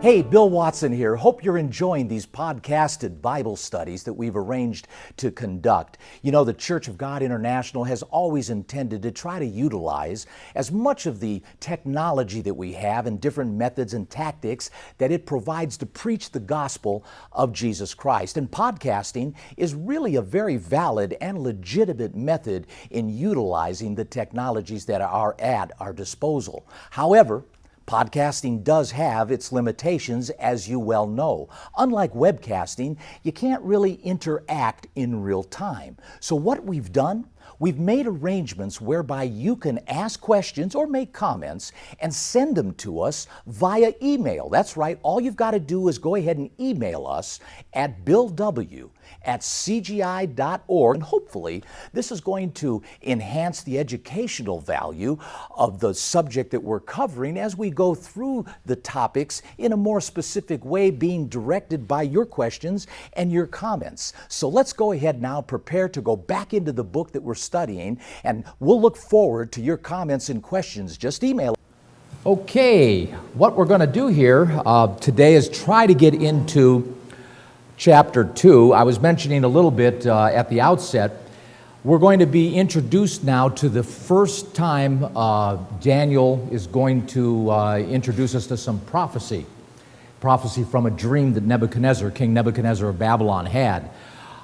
Hey, Bill Watson here. Hope you're enjoying these podcasted Bible studies that we've arranged to conduct. You know, the Church of God International has always intended to try to utilize as much of the technology that we have and different methods and tactics that it provides to preach the gospel of Jesus Christ. And podcasting is really a very valid and legitimate method in utilizing the technologies that are at our disposal. However, podcasting does have its limitations, as you well know. Unlike webcasting, you can't really interact in real time. So what we've done, we've made arrangements whereby you can ask questions or make comments and send them to us via email. That's right, all you've got to do is go ahead and email us at billw@cgi.org, and hopefully this is going to enhance the educational value of the subject that we're covering as we go through the topics in a more specific way, being directed by your questions and your comments. So let's go ahead now, prepare to go back into the book that we're studying, and we'll look forward to your comments and questions. Just email. Okay, what we're going to do here today is try to get into Chapter 2. I was mentioning a little bit at the outset, we're going to be introduced now to the first time Daniel is going to introduce us to some prophecy from a dream that King Nebuchadnezzar of Babylon had.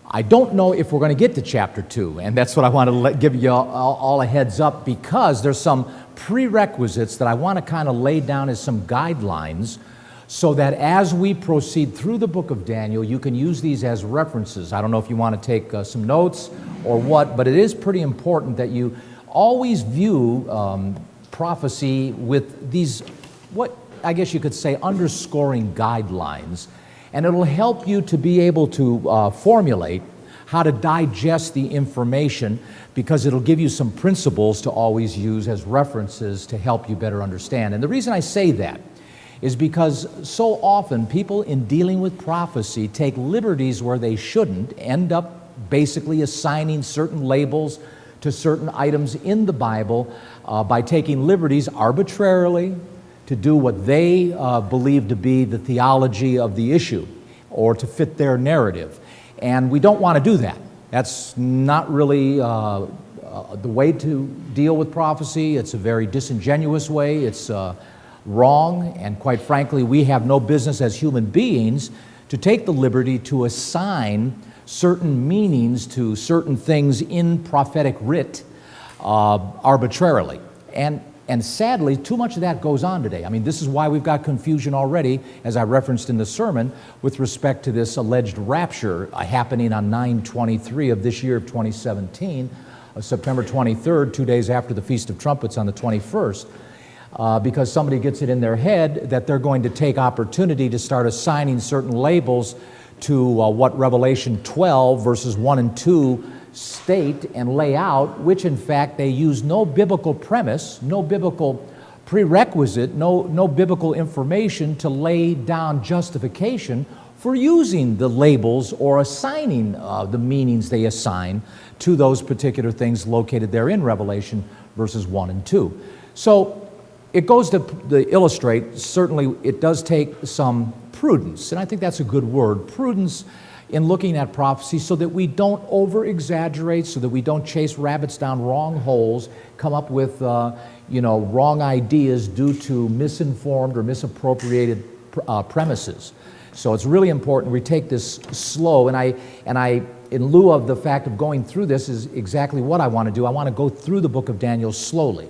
I don't know if we're going to get to Chapter 2, and that's what I want to give you all a heads up, because there's some prerequisites that I want to kind of lay down as some guidelines, so that as we proceed through the book of Daniel, you can use these as references. I don't know if you want to take some notes or what, but it is pretty important that you always view prophecy with these, what I guess you could say, underscoring guidelines. And it'll help you to be able to formulate how to digest the information, because it'll give you some principles to always use as references to help you better understand. And the reason I say that is because so often people in dealing with prophecy take liberties where they shouldn't, end up basically assigning certain labels to certain items in the Bible by taking liberties arbitrarily to do what they believe to be the theology of the issue or to fit their narrative. And we don't want to do that. That's not really the way to deal with prophecy. It's a very disingenuous way. It's wrong, and quite frankly, we have no business as human beings to take the liberty to assign certain meanings to certain things in prophetic writ arbitrarily. And sadly, too much of that goes on today. I mean, this is why we've got confusion already, as I referenced in the sermon, with respect to this alleged rapture happening on 9/23 of this year of 2017, September 23rd, 2 days after the Feast of Trumpets on the 21st. Because somebody gets it in their head that they're going to take opportunity to start assigning certain labels to what Revelation 12 verses 1 and 2 state and lay out, which in fact they use no biblical premise, no biblical prerequisite, no biblical information to lay down justification for using the labels or assigning the meanings they assign to those particular things located there in Revelation verses 1 and 2. So it goes to illustrate, certainly it does take some prudence, and I think that's a good word, prudence in looking at prophecy, so that we don't over-exaggerate, so that we don't chase rabbits down wrong holes, come up with wrong ideas due to misinformed or misappropriated premises. So it's really important we take this slow, and I, in lieu of the fact of going through this, is exactly what I want to do. I want to go through the book of Daniel slowly.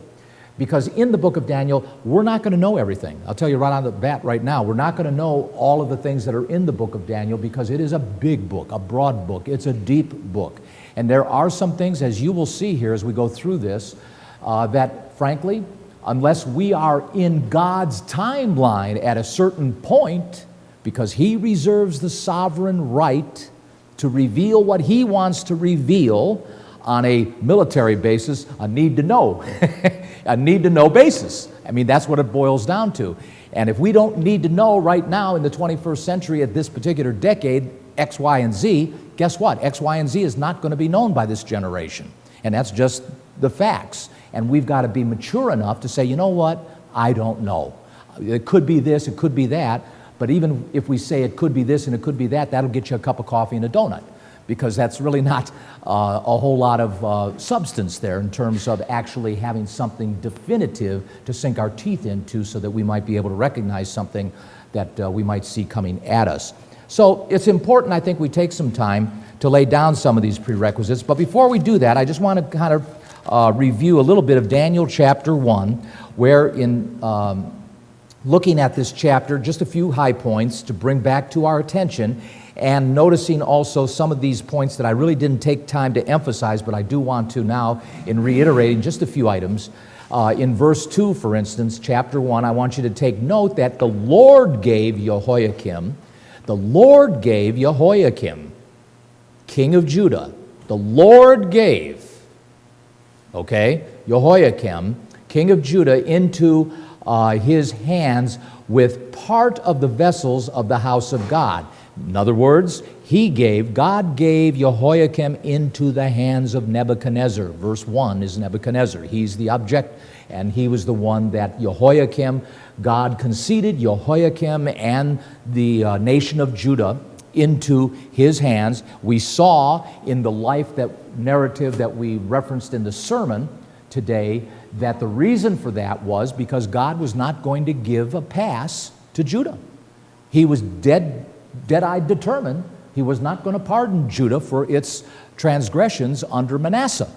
Because in the book of Daniel, we're not going to know everything. I'll tell you right on the bat right now, we're not going to know all of the things that are in the book of Daniel, because it is a big book, a broad book. It's a deep book. And there are some things, as you will see here as we go through this, that frankly, unless we are in God's timeline at a certain point, because He reserves the sovereign right to reveal what He wants to reveal on a military basis, a need-to-know. A need-to-know basis. I mean, that's what it boils down to. And if we don't need to know right now in the 21st century at this particular decade, X, Y, and Z, guess what? X, Y, and Z is not going to be known by this generation. And that's just the facts. And we've got to be mature enough to say, you know what? I don't know. It could be this, it could be that. But even if we say it could be this and it could be that, that'll get you a cup of coffee and a donut, because that's really not a whole lot of substance there in terms of actually having something definitive to sink our teeth into so that we might be able to recognize something that we might see coming at us. So it's important, I think, we take some time to lay down some of these prerequisites. But before we do that, I just want to kind of review a little bit of Daniel chapter 1, where in looking at this chapter, just a few high points to bring back to our attention, and noticing also some of these points that I really didn't take time to emphasize, but I do want to now in reiterating just a few items. In verse 2, for instance, chapter 1, I want you to take note that the Lord gave Jehoiakim, king of Judah, the Lord gave, Jehoiakim, king of Judah, into his hands with part of the vessels of the house of God. In other words, God gave Jehoiakim into the hands of Nebuchadnezzar. Verse 1 is Nebuchadnezzar. He's the object, and he was the one that God conceded Jehoiakim and the nation of Judah into his hands. We saw in the narrative that we referenced in the sermon today that the reason for that was because God was not going to give a pass to Judah. He was dead-eyed determined he was not going to pardon Judah for its transgressions under Manasseh.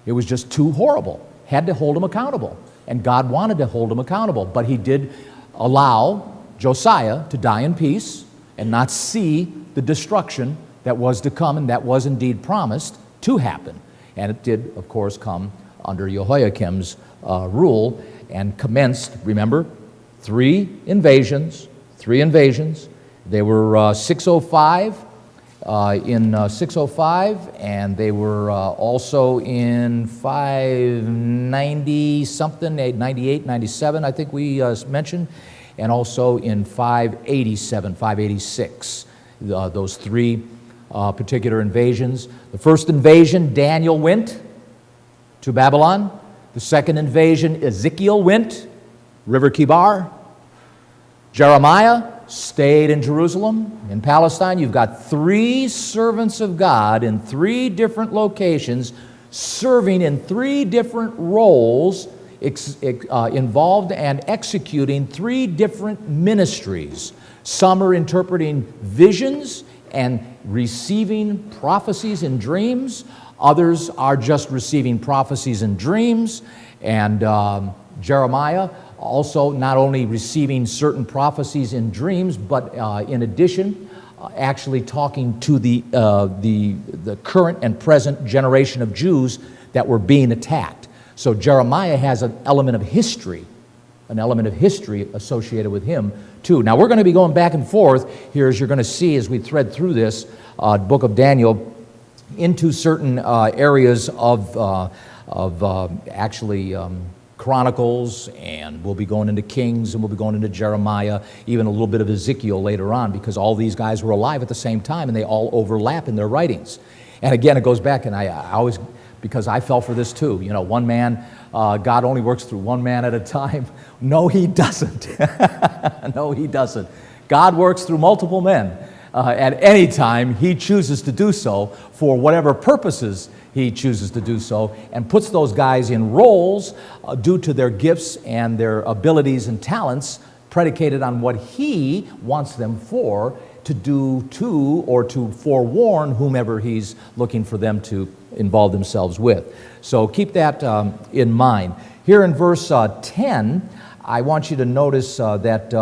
It was just too horrible. Had to hold him accountable. And God wanted to hold him accountable. But he did allow Josiah to die in peace and not see the destruction that was to come and that was indeed promised to happen. And it did, of course, come under Jehoiakim's rule and commenced, remember, three invasions. They were 605 in 605, and they were also in 590 something, 98, 97, I think we mentioned, and also in 587, 586. Those three particular invasions. The first invasion, Daniel went to Babylon. The second invasion, Ezekiel went, River Kibar. Jeremiah stayed in Jerusalem. In Palestine, you've got three servants of God in three different locations, serving in three different roles, involved and executing three different ministries. Some are interpreting visions and receiving prophecies in dreams. Others are just receiving prophecies and dreams. And Jeremiah also not only receiving certain prophecies in dreams, but in addition, actually talking to the current and present generation of Jews that were being attacked. So Jeremiah has an element of history associated with him too. Now we're going to be going back and forth here, as you're going to see as we thread through this book of Daniel, into certain areas of Chronicles, and we'll be going into Kings, and we'll be going into Jeremiah, even a little bit of Ezekiel later on, because all these guys were alive at the same time, and they all overlap in their writings. And again, it goes back, and I always, because I fell for this too, one man, God only works through one man at a time. No, he doesn't. No, he doesn't. God works through multiple men. At any time, he chooses to do so for whatever purposes he chooses to do so, and puts those guys in roles due to their gifts and their abilities and talents predicated on what he wants them for, to do to or to forewarn whomever he's looking for them to involve themselves with. So keep that in mind. Here in verse 10, I want you to notice that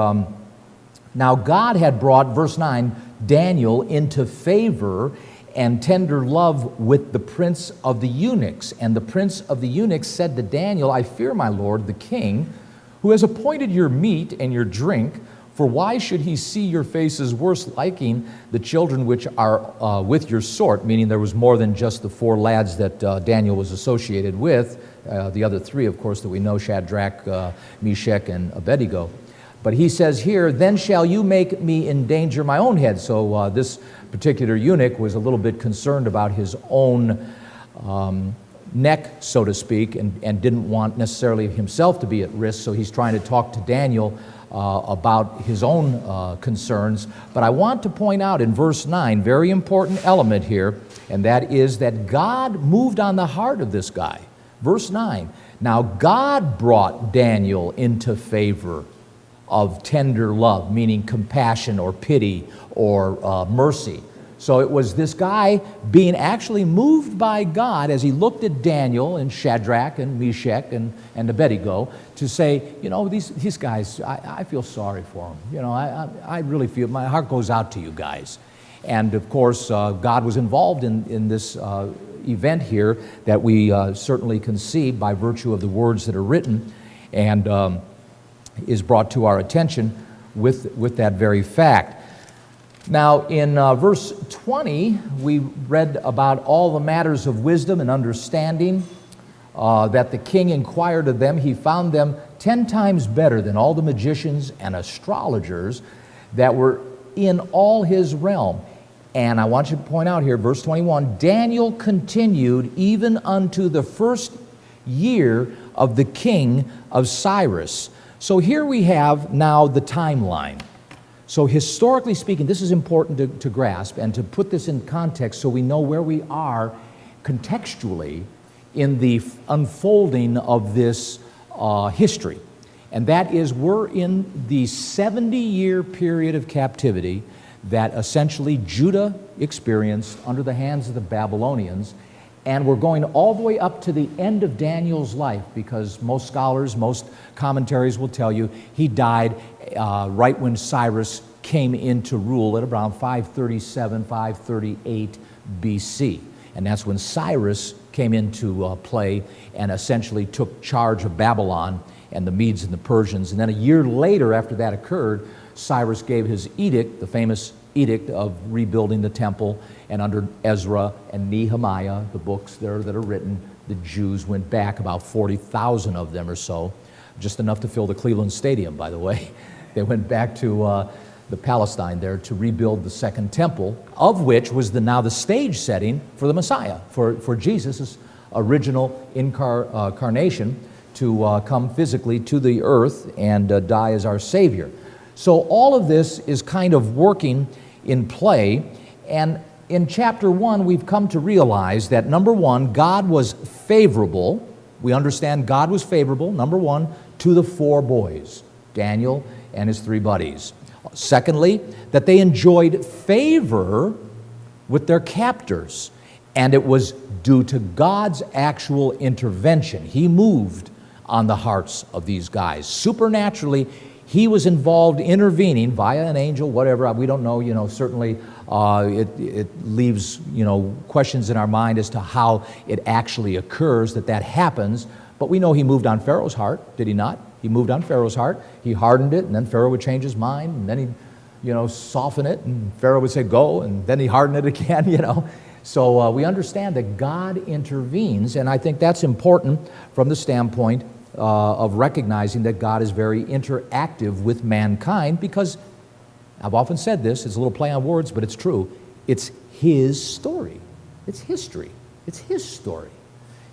now God had brought, verse 9, Daniel into favor and tender love with the prince of the eunuchs. And the prince of the eunuchs said to Daniel, I fear my lord the king, who has appointed your meat and your drink, for why should he see your faces worse liking the children which are with your sort? Meaning there was more than just the four lads that Daniel was associated with. The other three, of course, that we know, Shadrach, Meshach, and Abednego. But he says here, then shall you make me endanger my own head. So this particular eunuch was a little bit concerned about his own neck, so to speak, and didn't want necessarily himself to be at risk, so he's trying to talk to Daniel about his own concerns. But I want to point out in verse 9, very important element here, and that is that God moved on the heart of this guy. Verse 9, now God brought Daniel into favor of tender love, meaning compassion or pity or mercy. So it was this guy being actually moved by God as he looked at Daniel and Shadrach and Meshach and Abednego to say, you know, these guys, I feel sorry for them. You know, I really feel, my heart goes out to you guys. And of course, God was involved in this event here that we certainly can see by virtue of the words that are written and is brought to our attention with that very fact. Now, in verse 20, we read about all the matters of wisdom and understanding that the king inquired of them. He found them 10 times better than all the magicians and astrologers that were in all his realm. And I want you to point out here, verse 21, Daniel continued even unto the first year of the king of Cyrus. So here we have now the timeline. So historically speaking, this is important to grasp and to put this in context so we know where we are contextually in the unfolding of this history. And that is, we're in the 70-year period of captivity that essentially Judah experienced under the hands of the Babylonians. And we're going all the way up to the end of Daniel's life, because most scholars, most commentaries will tell you he died right when Cyrus came into rule at around 537, 538 BC. And that's when Cyrus came into play and essentially took charge of Babylon and the Medes and the Persians. And then a year later, after that occurred, Cyrus gave his edict, the famous edict of rebuilding the temple, and under Ezra and Nehemiah, the books there that are written, the Jews went back, about 40,000 of them or so, just enough to fill the Cleveland Stadium, by the way. They went back to the Palestine there to rebuild the second temple, of which was now the stage setting for the Messiah, for Jesus' original incarnation to come physically to the earth and die as our Savior. So all of this is kind of working in play, and in chapter 1 we've come to realize that, number one, God was favorable. We understand God was favorable, number one, to the 4 boys, Daniel and his 3 buddies. Secondly, that they enjoyed favor with their captors, and it was due to God's actual intervention. He moved on the hearts of these guys. Supernaturally, he was involved, intervening via an angel, whatever, we don't know, certainly it leaves, questions in our mind as to how it actually occurs that happens, but we know he moved on Pharaoh's heart, did he not? He moved on Pharaoh's heart, he hardened it, and then Pharaoh would change his mind, and then he'd, soften it, and Pharaoh would say go, and then he hardened it again, So we understand that God intervenes, and I think that's important from the standpoint of recognizing that God is very interactive with mankind, because I've often said this, it's a little play on words, but it's true. It's his story. It's history. It's his story.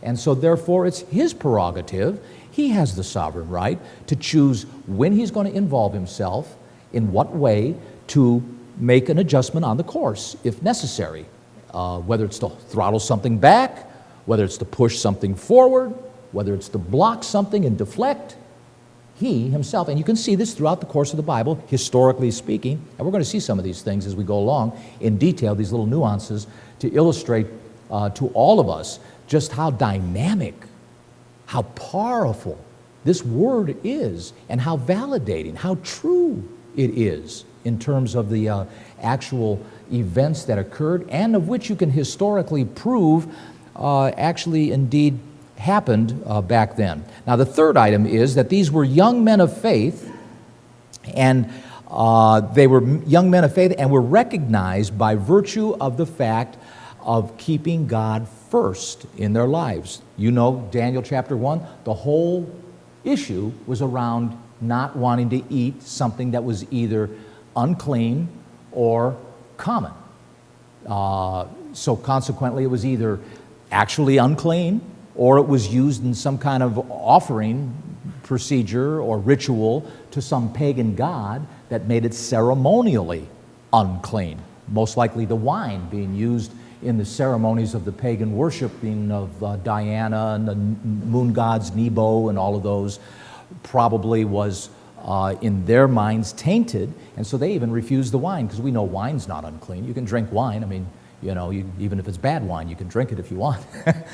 And so therefore it's his prerogative. He has the sovereign right to choose when he's going to involve himself, in what way, to make an adjustment on the course, if necessary. Whether it's to throttle something back, whether it's to push something forward, whether it's to block something and deflect, he himself, and you can see this throughout the course of the Bible, historically speaking, and we're going to see some of these things as we go along in detail, these little nuances, to illustrate to all of us just how dynamic, how powerful this word is, and how validating, how true it is in terms of the actual events that occurred, and of which you can historically prove actually indeed happened back then. Now the third item is that these were young men of faith, and they were young men of faith and were recognized by virtue of the fact of keeping God first in their lives. You know, Daniel chapter 1, the whole issue was around not wanting to eat something that was either unclean or common. So consequently, it was either actually unclean or it was used in some kind of offering procedure or ritual to some pagan god that made it ceremonially unclean. Most likely the wine being used in the ceremonies of the pagan worshiping of Diana and the moon gods Nebo and all of those probably was in their minds tainted, and so they even refused the wine, because we know wine's not unclean. You can drink wine. I mean, even if it's bad wine, you can drink it if you want.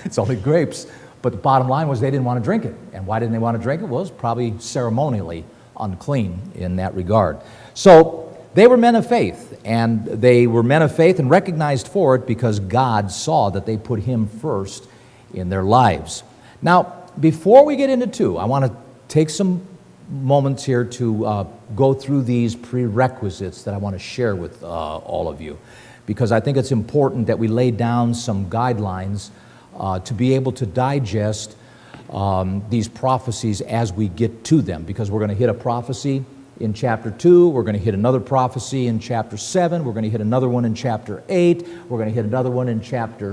It's only grapes. But the bottom line was they didn't want to drink it. And why didn't they want to drink it? Well, it was probably ceremonially unclean in that regard. So they were men of faith, and they were men of faith and recognized for it because God saw that they put Him first in their lives. Now, before we get into 2, I want to take some moments here to go through these prerequisites that I want to share with all of you, because I think it's important that we lay down some guidelines to be able to digest these prophecies as we get to them, because we're going to hit a prophecy in chapter 2, we're going to hit another prophecy in chapter 7, we're going to hit another one in chapter 8, we're going to hit another one in chapter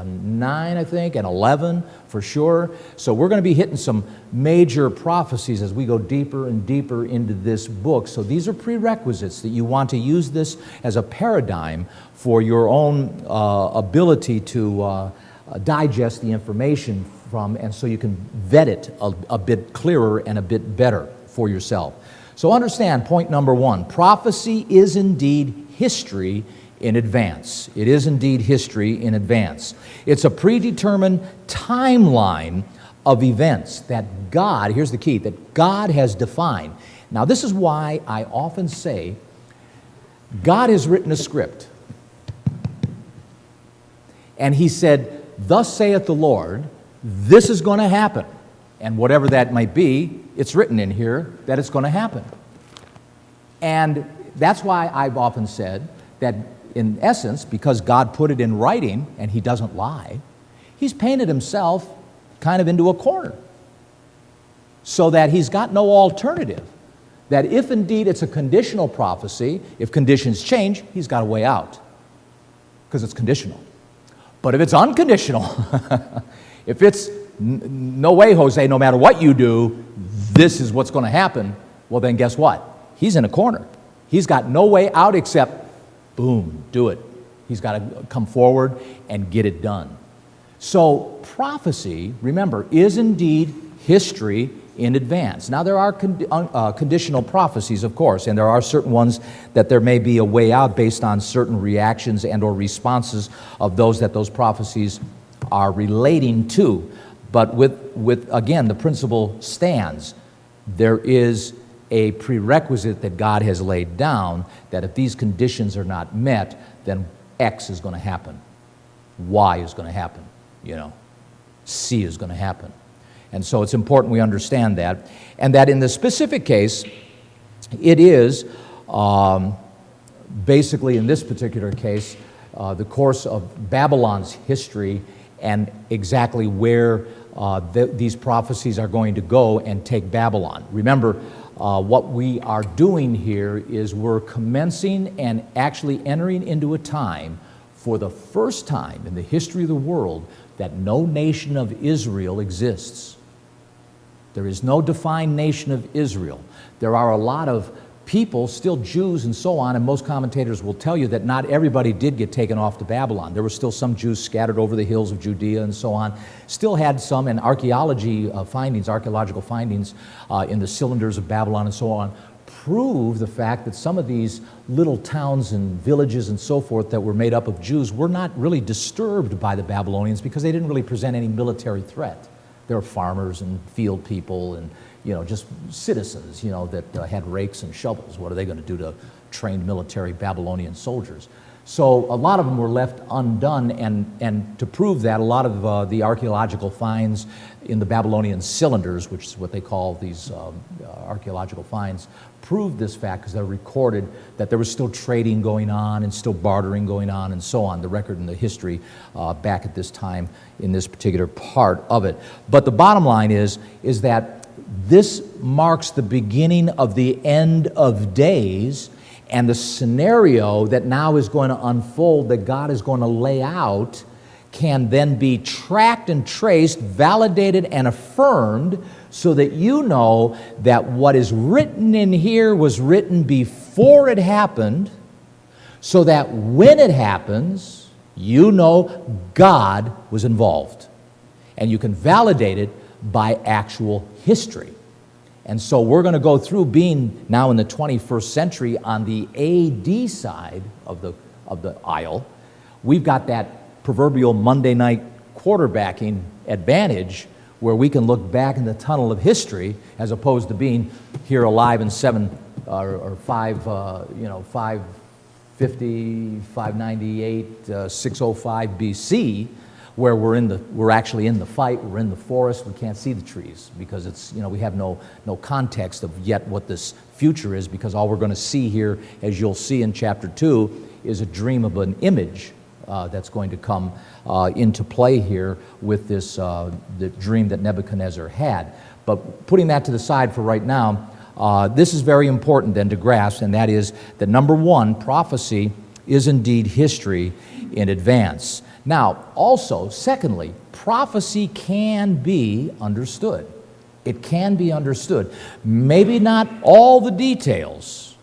9, I think, and 11 for sure. So we're going to be hitting some major prophecies as we go deeper and deeper into this book. So these are prerequisites that you want to use this as a paradigm for your own ability to digest the information from, and so you can vet it a bit clearer and a bit better for yourself. So understand point number 1, prophecy is indeed history in advance. It is indeed history in advance. It's a predetermined timeline of events that God, here's the key, that God has defined. Now this is why I often say God has written a script. And He said, "Thus saith the Lord, this is going to happen." And whatever that might be, it's written in here that it's going to happen. And that's why I've often said that in essence, because God put it in writing and He doesn't lie, He's painted Himself kind of into a corner so that He's got no alternative. That if indeed it's a conditional prophecy, if conditions change, He's got a way out because it's conditional. But if it's unconditional, if it's no way, Jose, no matter what you do, this is what's going to happen, well then guess what? He's in a corner. He's got no way out except, boom, do it. He's got to come forward and get it done. So prophecy, remember, is indeed history in advance. Now there are conditional prophecies, of course, and there are certain ones that there may be a way out based on certain reactions and or responses of those that those prophecies are relating to. But with again, the principle stands. There is a prerequisite that God has laid down that if these conditions are not met, then X is going to happen. Y is going to happen. C is going to happen. And so it's important we understand that. And that in the specific case, it is basically in this particular case, the course of Babylon's history and exactly where these prophecies are going to go and take Babylon. Remember, what we are doing here is we're commencing and actually entering into a time for the first time in the history of the world that no nation of Israel exists. There is no defined nation of Israel. There are a lot of people, still Jews and so on, and most commentators will tell you that not everybody did get taken off to Babylon. There were still some Jews scattered over the hills of Judea and so on. Still had some, and archaeological findings in the cylinders of Babylon and so on prove the fact that some of these little towns and villages and so forth that were made up of Jews were not really disturbed by the Babylonians because they didn't really present any military threat. They were farmers and field people and just citizens, that had rakes and shovels. What are they going to do to trained military Babylonian soldiers? So a lot of them were left undone, and to prove that, a lot of the archaeological finds in the Babylonian cylinders, which is what they call these archaeological finds, proved this fact because they're recorded that there was still trading going on and still bartering going on and so on, the record and the history back at this time in this particular part of it. But the bottom line is that this marks the beginning of the end of days, and the scenario that now is going to unfold, that God is going to lay out, can then be tracked and traced, validated and affirmed, so that you know that what is written in here was written before it happened, so that when it happens, you know God was involved. And you can validate it by actual history. And so we're going to go through, being now in the 21st century on the AD side of the aisle. We've got that proverbial Monday night quarterbacking advantage where we can look back in the tunnel of history as opposed to being here alive in 550, 598, 605 BC, where we're actually in the fight, we're in the forest, we can't see the trees because it's, we have no context of yet what this future is, because all we're going to see here, as you'll see in chapter 2, is a dream of an image that's going to come into play here with this the dream that Nebuchadnezzar had. But putting that to the side for right now, this is very important then to grasp, and that is that number one, prophecy is indeed history in advance. Now, also, secondly, prophecy can be understood. It can be understood. Maybe not all the details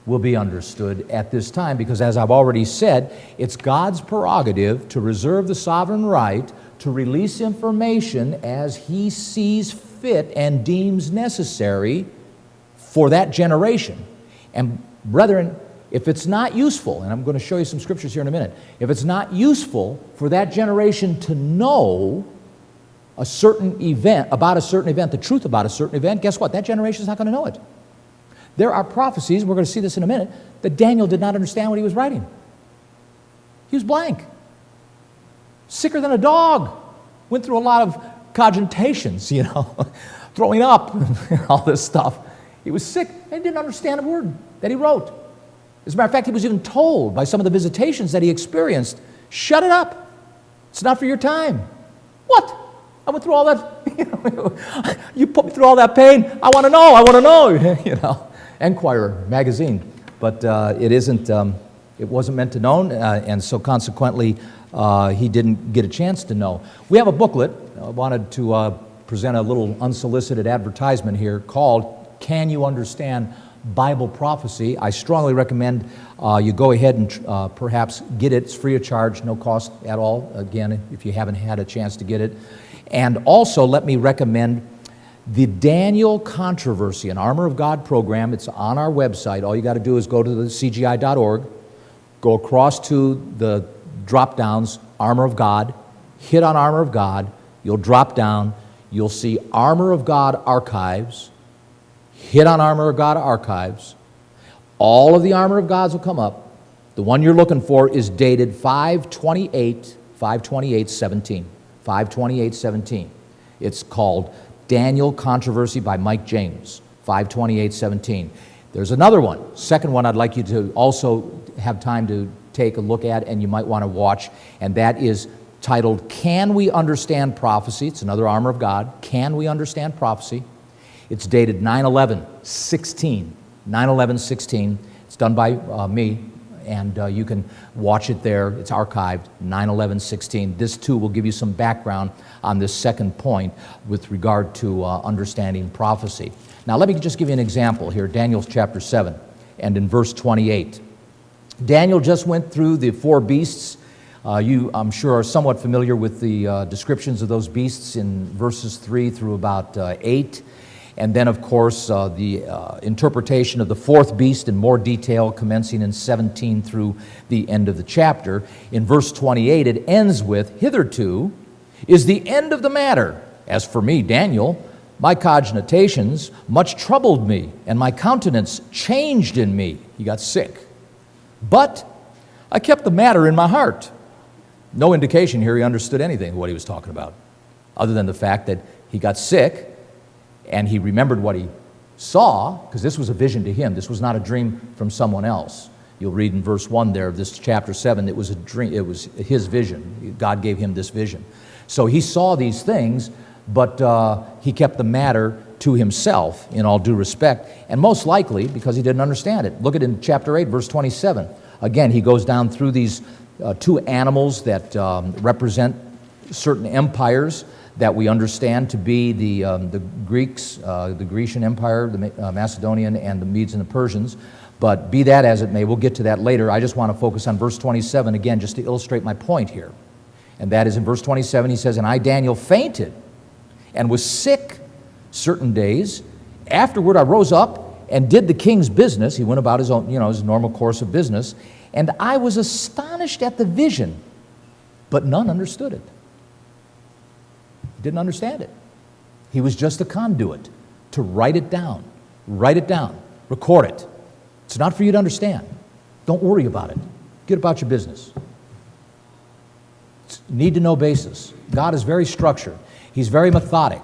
will be understood at this time, because as I've already said, it's God's prerogative to reserve the sovereign right to release information as He sees fit and deems necessary for that generation. And brethren, if it's not useful, and I'm going to show you some scriptures here in a minute, if it's not useful for that generation to know a certain event, about a certain event, the truth about a certain event, guess what? That generation is not going to know it. There are prophecies, we're going to see this in a minute, that Daniel did not understand what he was writing. He was blank. Sicker than a dog. Went through a lot of cogitations, throwing up and all this stuff. He was sick and didn't understand a word that he wrote. As a matter of fact, he was even told by some of the visitations that he experienced, shut it up. It's not for your time. What? I went through all that, you put me through all that pain. I want to know, Enquirer magazine. But it wasn't meant to know, and so consequently, he didn't get a chance to know. We have a booklet. I wanted to present a little unsolicited advertisement here called Can You Understand Bible Prophecy? I strongly recommend you go ahead and perhaps get it. It's free of charge, no cost at all, again, if you haven't had a chance to get it. And also, let me recommend the Daniel Controversy, an Armor of God program. It's on our website. All you got to do is go to the cgi.org, go across to the drop-downs, Armor of God, hit on Armor of God, you'll drop down, you'll see Armor of God Archives, hit on Armor of God Archives, all of the Armor of Gods will come up. The one you're looking for is dated 5/28/17. 5/28/17. It's called Daniel Controversy by Mike James, 5/28/17. There's another one, second one I'd like you to also have time to take a look at, and you might want to watch, and that is titled Can We Understand Prophecy? It's another Armor of God. Can We Understand Prophecy? It's dated 9/11/16. 9/11/16. It's done by me, and you can watch it there. It's archived, 9/11/16. This too will give you some background on this second point with regard to understanding prophecy. Now let me just give you an example here, Daniel chapter 7, and in verse 28. Daniel just went through the four beasts. You, I'm sure, are somewhat familiar with the descriptions of those beasts in verses 3 through about 8. And then, of course, the interpretation of the fourth beast in more detail, commencing in 17 through the end of the chapter. In verse 28, it ends with, hitherto is the end of the matter. As for me, Daniel, my cogitations much troubled me, and my countenance changed in me. He got sick. But I kept the matter in my heart. No indication here he understood anything of what he was talking about, other than the fact that he got sick, and he remembered what he saw, because this was a vision to him. This was not a dream from someone else. You'll read in verse 1 there of this chapter 7, it was a dream, it was his vision. God gave him this vision. So he saw these things, but he kept the matter to himself in all due respect, and most likely because he didn't understand it. Look at it in chapter 8, verse 27. Again, he goes down through these two animals that represent certain empires that we understand to be the Greeks, the Grecian Empire, the Macedonian, and the Medes and the Persians. But be that as it may, we'll get to that later. I just want to focus on verse 27 again, just to illustrate my point here. And that is in verse 27, he says, "And I, Daniel, fainted and was sick certain days. Afterward I rose up and did the king's business." He went about his own, his normal course of business. "And I was astonished at the vision, but none understood it." Didn't understand it. He was just a conduit to write it down, record it. It's not for you to understand. Don't worry about it. Get about your business. It's need-to-know basis. God is very structured. He's very methodic.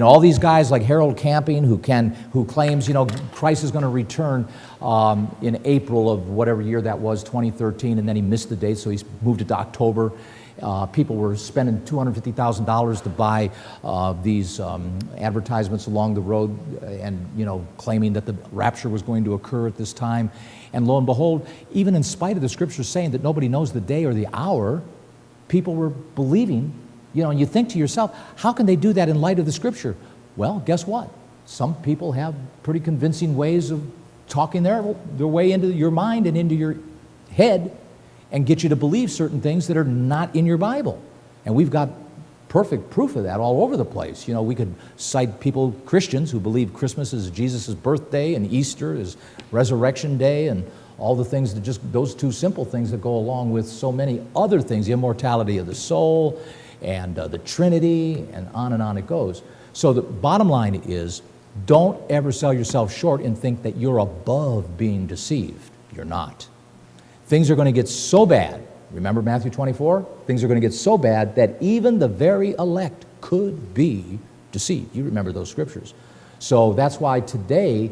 All these guys like Harold Camping who claims, Christ is going to return in April of whatever year that was, 2013, and then he missed the date, so he's moved it to October. People were spending $250,000 to buy these advertisements along the road and, claiming that the rapture was going to occur at this time. And lo and behold, even in spite of the scriptures saying that nobody knows the day or the hour, people were believing, and you think to yourself, how can they do that in light of the scripture? Well, guess what? Some people have pretty convincing ways of talking their way into your mind and into your head and get you to believe certain things that are not in your Bible. And we've got perfect proof of that all over the place. We could cite people, Christians, who believe Christmas is Jesus' birthday and Easter is Resurrection Day and all the things that just, those two simple things that go along with so many other things, the immortality of the soul and the Trinity, and on it goes. So the bottom line is, don't ever sell yourself short and think that you're above being deceived. You're not. Things are going to get so bad, remember Matthew 24? Things are going to get so bad that even the very elect could be deceived. You remember those scriptures. So that's why today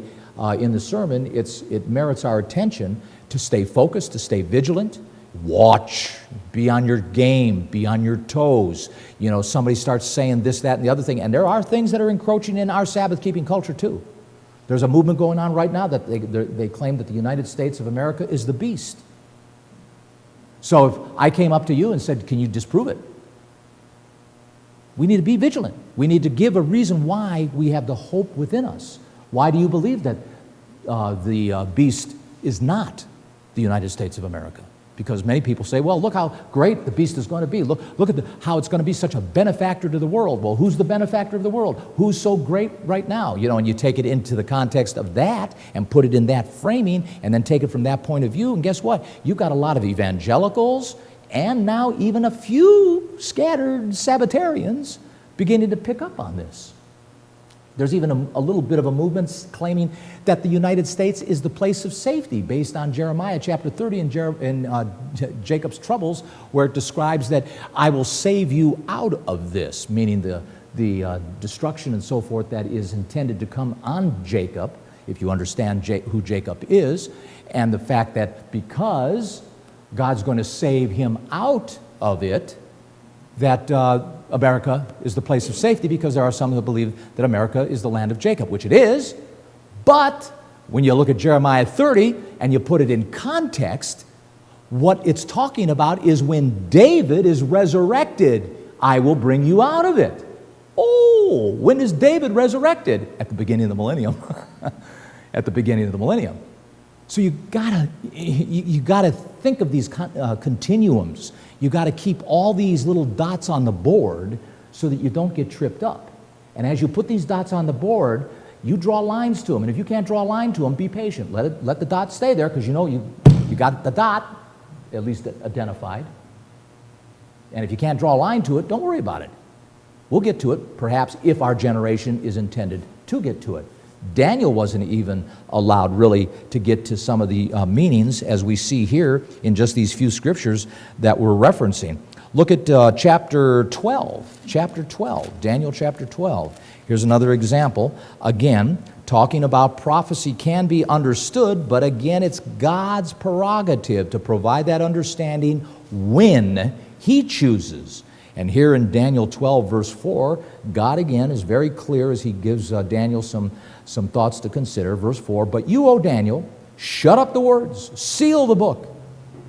in the sermon, it merits our attention to stay focused, to stay vigilant, watch, be on your game, be on your toes. Somebody starts saying this, that, and the other thing, and there are things that are encroaching in our Sabbath-keeping culture too. There's a movement going on right now that they claim that the United States of America is the beast. So if I came up to you and said, can you disprove it? We need to be vigilant. We need to give a reason why we have the hope within us. Why do you believe that the beast is not the United States of America? Because many people say, well, look how great the beast is going to be. Look at how it's going to be such a benefactor to the world. Well, who's the benefactor of the world? Who's so great right now? And you take it into the context of that and put it in that framing and then take it from that point of view. And guess what? You've got a lot of evangelicals and now even a few scattered Sabbatarians beginning to pick up on this. There's even a little bit of a movement claiming that the United States is the place of safety based on Jeremiah chapter 30 and Jacob's troubles, where it describes that I will save you out of this, meaning the destruction and so forth that is intended to come on Jacob, if you understand who Jacob is, and the fact that because God's going to save him out of it, that America is the place of safety, because there are some who believe that America is the land of Jacob, which it is. But when you look at Jeremiah 30 and you put it in context, what it's talking about is when David is resurrected, I will bring you out of it. Oh, when is David resurrected? At the beginning of the millennium. At the beginning of the millennium. So you gotta think of these continuums. You gotta keep all these little dots on the board so that you don't get tripped up. And as you put these dots on the board, you draw lines to them. And if you can't draw a line to them, be patient. Let the dot stay there, because you got the dot at least identified. And if you can't draw a line to it, don't worry about it. We'll get to it, perhaps, if our generation is intended to get to it. Daniel wasn't even allowed really to get to some of the meanings, as we see here in just these few scriptures that we're referencing. Look at chapter 12, Daniel chapter 12. Here's another example. Again, talking about prophecy can be understood, but again, it's God's prerogative to provide that understanding when He chooses. And here in Daniel 12, verse 4, God again is very clear as He gives Daniel some thoughts to consider. Verse 4, but you, O Daniel, shut up the words, seal the book,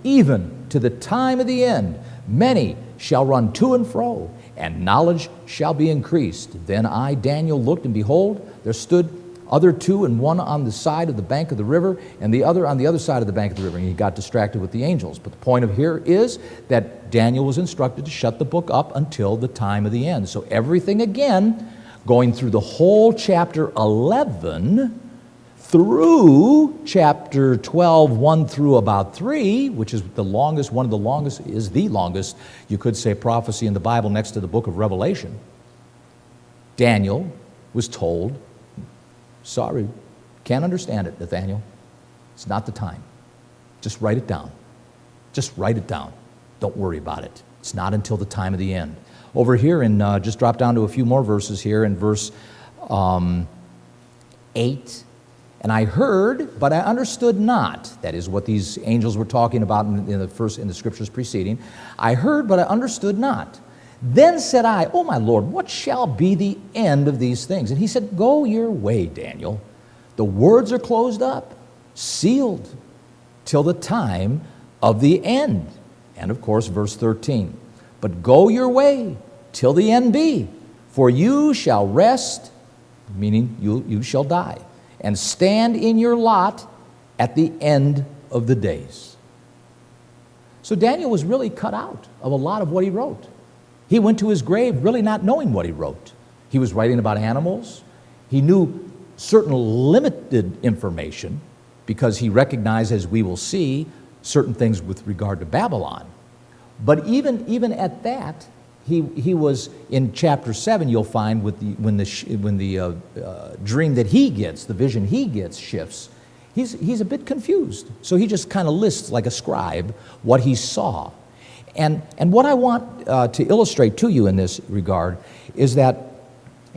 even to the time of the end, many shall run to and fro, and knowledge shall be increased. Then I, Daniel, looked, and behold, there stood other two, and one on the side of the bank of the river, and the other on the other side of the bank of the river. And he got distracted with the angels. But the point of here is that Daniel was instructed to shut the book up until the time of the end. So everything again, going through the whole chapter 11, through chapter 12, 1 through about 3, which is the longest, one of the longest, is the longest, you could say, prophecy in the Bible next to the book of Revelation. Daniel was told, sorry, can't understand it, Nathaniel. It's not the time. Just write it down. Just write it down. Don't worry about it. It's not until the time of the end. Over here, just drop down to a few more verses here in verse 8. And I heard, but I understood not. That is what these angels were talking about in the scriptures preceding. I heard, but I understood not. Then said I, O my Lord, what shall be the end of these things? And he said, go your way, Daniel. The words are closed up, sealed, till the time of the end. And of course, verse 13. But go your way till the end be, for you shall rest, meaning you shall die, and stand in your lot at the end of the days. So Daniel was really cut out of a lot of what he wrote. He went to his grave really not knowing what he wrote. He was writing about animals. He knew certain limited information because he recognized, as we will see, certain things with regard to Babylon. But even at that, he was in chapter 7. You'll find when the dream that he gets, the vision he gets, shifts. He's a bit confused. So he just kind of lists like a scribe what he saw. And what I want to illustrate to you in this regard is that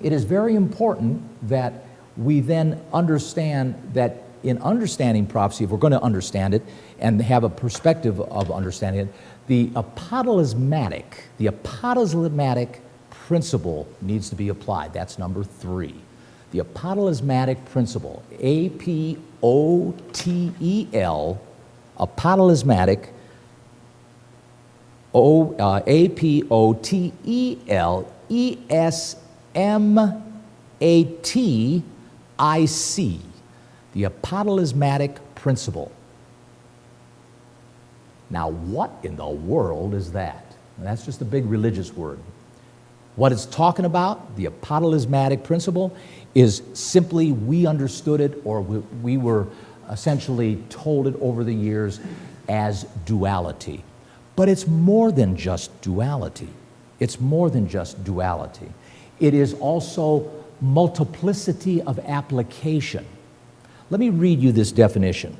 it is very important that we then understand that in understanding prophecy, if we're going to understand it and have a perspective of understanding it, the Apotalismatic Principle needs to be applied. That's number 3. The Apotalismatic Principle, A-P-O-T-E-L, Apotalismatic, A-P-O-T-E-L-E-S-M-A-T-I-C, the Apotalismatic Principle. Now, what in the world is that? That's just a big religious word. What it's talking about, the Apotalismatic Principle, is simply we understood it, or we were essentially told it over the years as duality. But it's more than just duality. It's more than just duality. It is also multiplicity of application. Let me read you this definition.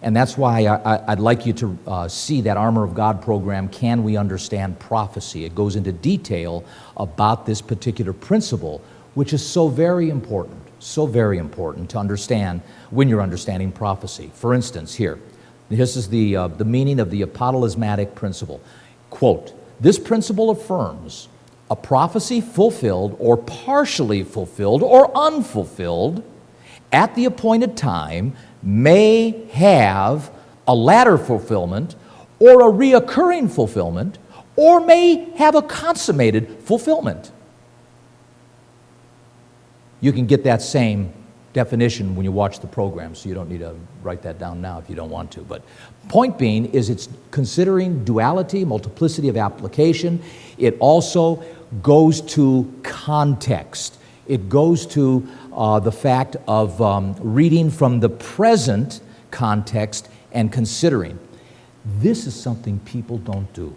And that's why I'd like you to see that Armor of God program, Can We Understand Prophecy? It goes into detail about this particular principle, which is so very important to understand when you're understanding prophecy. For instance, here, this is the meaning of the Apotalismatic Principle. Quote, this principle affirms a prophecy fulfilled or partially fulfilled or unfulfilled at the appointed time may have a latter fulfillment or a reoccurring fulfillment or may have a consummated fulfillment. You can get that same definition when you watch the program, so you don't need to write that down now if you don't want to. But point being is it's considering duality, multiplicity of application. It also goes to context. It goes to the fact of reading from the present context and considering. This is something people don't do.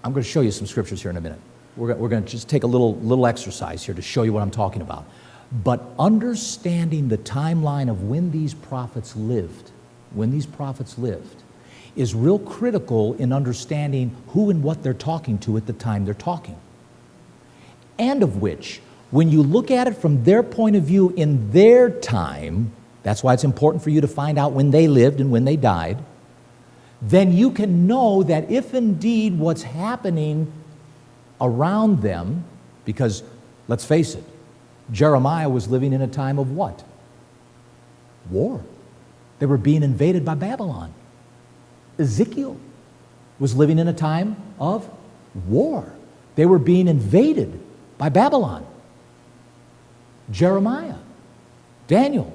I'm going to show you some scriptures here in a minute. We're going to just take a little exercise here to show you what I'm talking about. But understanding the timeline of when these prophets lived, is real critical in understanding who and what they're talking to at the time they're talking. And of which, when you look at it from their point of view in their time, that's why it's important for you to find out when they lived and when they died, then you can know that if indeed what's happening around them, because let's face it, Jeremiah was living in a time of what? War. They were being invaded by Babylon. Ezekiel was living in a time of war. They were being invaded by Babylon. Jeremiah, Daniel,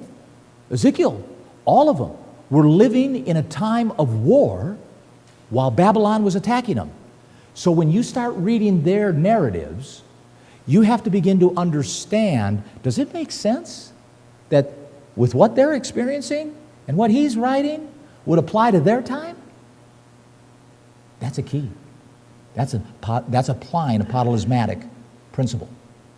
Ezekiel, all of them were living in a time of war while Babylon was attacking them. So when you start reading their narratives, you have to begin to understand, does it make sense that with what they're experiencing and what he's writing would apply to their time? That's a key. That's applying Apotalismatic Principle.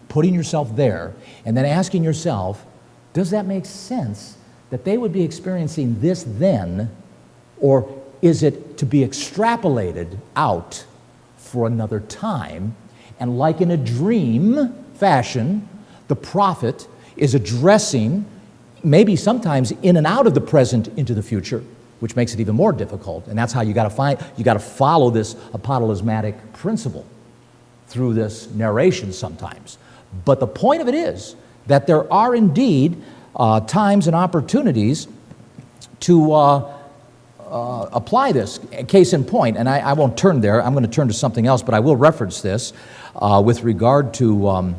Putting yourself there and then asking yourself, does that make sense that they would be experiencing this then, or is it to be extrapolated out for another time? And like in a dream fashion, the prophet is addressing, maybe sometimes in and out of the present into the future, which makes it even more difficult. And that's how you got to follow this Apotalismatic principle through this narration sometimes. But the point of it is that there are indeed times and opportunities to apply this. Case in point, and I won't turn there, I'm going to turn to something else, but I will reference this with regard to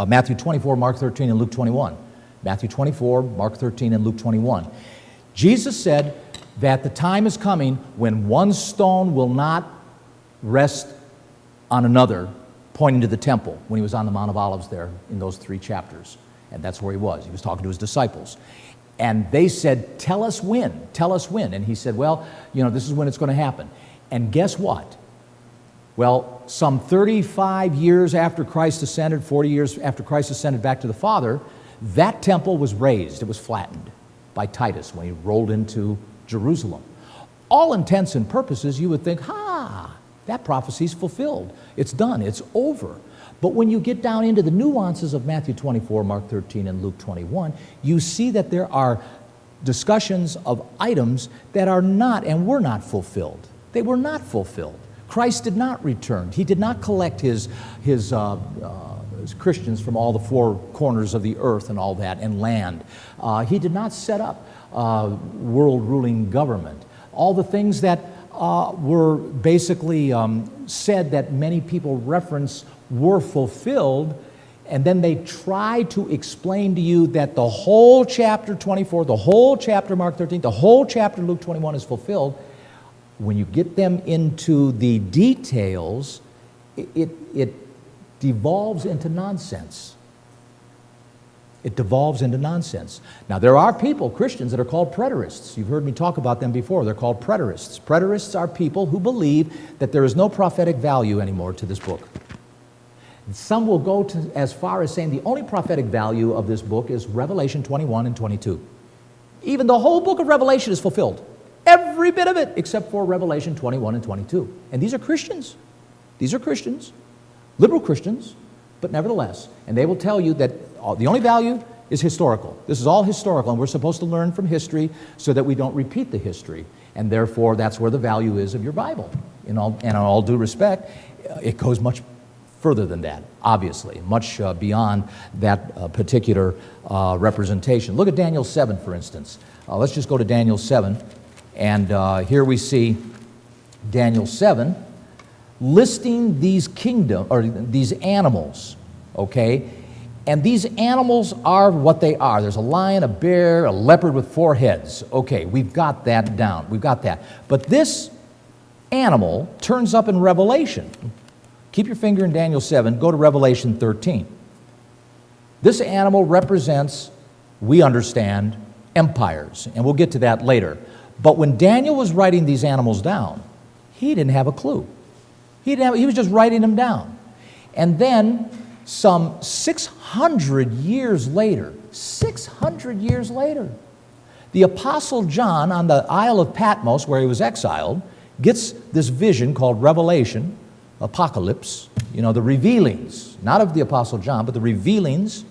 Matthew 24, Mark 13, and Luke 21. Matthew 24, Mark 13, and Luke 21. Jesus said that the time is coming when one stone will not rest on another, pointing to the temple when he was on the Mount of Olives there in those 3 chapters. And that's where he was. He was talking to his disciples. And they said, tell us when, tell us when. And he said, well, this is when it's going to happen. And guess what? Well, some 35 years after Christ ascended, 40 years after Christ ascended back to the Father, that temple was razed. It was flattened by Titus when he rolled into Jerusalem. All intents and purposes, you would think, that prophecy's fulfilled. It's done. It's over. But when you get down into the nuances of Matthew 24, Mark 13, and Luke 21, you see that there are discussions of items that are not and were not fulfilled. They were not fulfilled. Christ did not return. He did not collect his Christians from all the 4 corners of the earth and all that, and land. He did not set up world-ruling government. All the things that were basically said that many people reference were fulfilled, and then they try to explain to you that the whole chapter 24, the whole chapter Mark 13, the whole chapter Luke 21 is fulfilled. When you get them into the details, it devolves into nonsense. It devolves into nonsense. Now, there are people, Christians, that are called preterists. You've heard me talk about them before. They're called preterists. Preterists are people who believe that there is no prophetic value anymore to this book. Some will go as far as saying the only prophetic value of this book is Revelation 21 and 22. Even the whole book of Revelation is fulfilled. Every bit of it, except for Revelation 21 and 22. And these are Christians. These are Christians, liberal Christians, but nevertheless. And they will tell you that the only value is historical. This is all historical, and we're supposed to learn from history so that we don't repeat the history. And therefore, that's where the value is of your Bible. In all due respect, it goes much further than that, obviously, much beyond that particular representation. Look at Daniel 7, for instance. Let's just go to Daniel 7, and here we see Daniel 7 listing these these animals, okay? And these animals are what they are. There's a lion, a bear, a leopard with 4 heads. Okay, we've got that down. We've got that. But this animal turns up in Revelation. Keep your finger in Daniel 7. Go to Revelation 13. This animal represents, we understand, empires. And we'll get to that later. But when Daniel was writing these animals down, he didn't have a clue. He was just writing them down. And then some 600 years later, the Apostle John on the Isle of Patmos, where he was exiled, gets this vision called Revelation, Apocalypse, the revealings, not of the Apostle John, but the revealings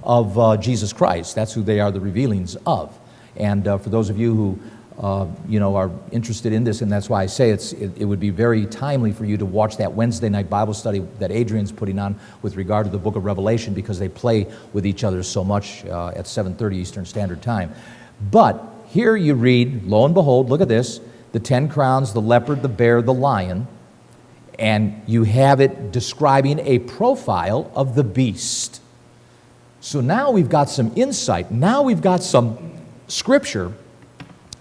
of Jesus Christ. That's who they are, the revealings of. And for those of you who are interested in this, and that's why I say it would be very timely for you to watch that Wednesday night Bible study that Adrian's putting on with regard to the book of Revelation, because they play with each other so much at 7:30 Eastern Standard Time. But here you read, lo and behold, look at this, the 10 crowns, the leopard, the bear, the lion, and you have it describing a profile of the beast. So now we've got some insight. Now we've got some scripture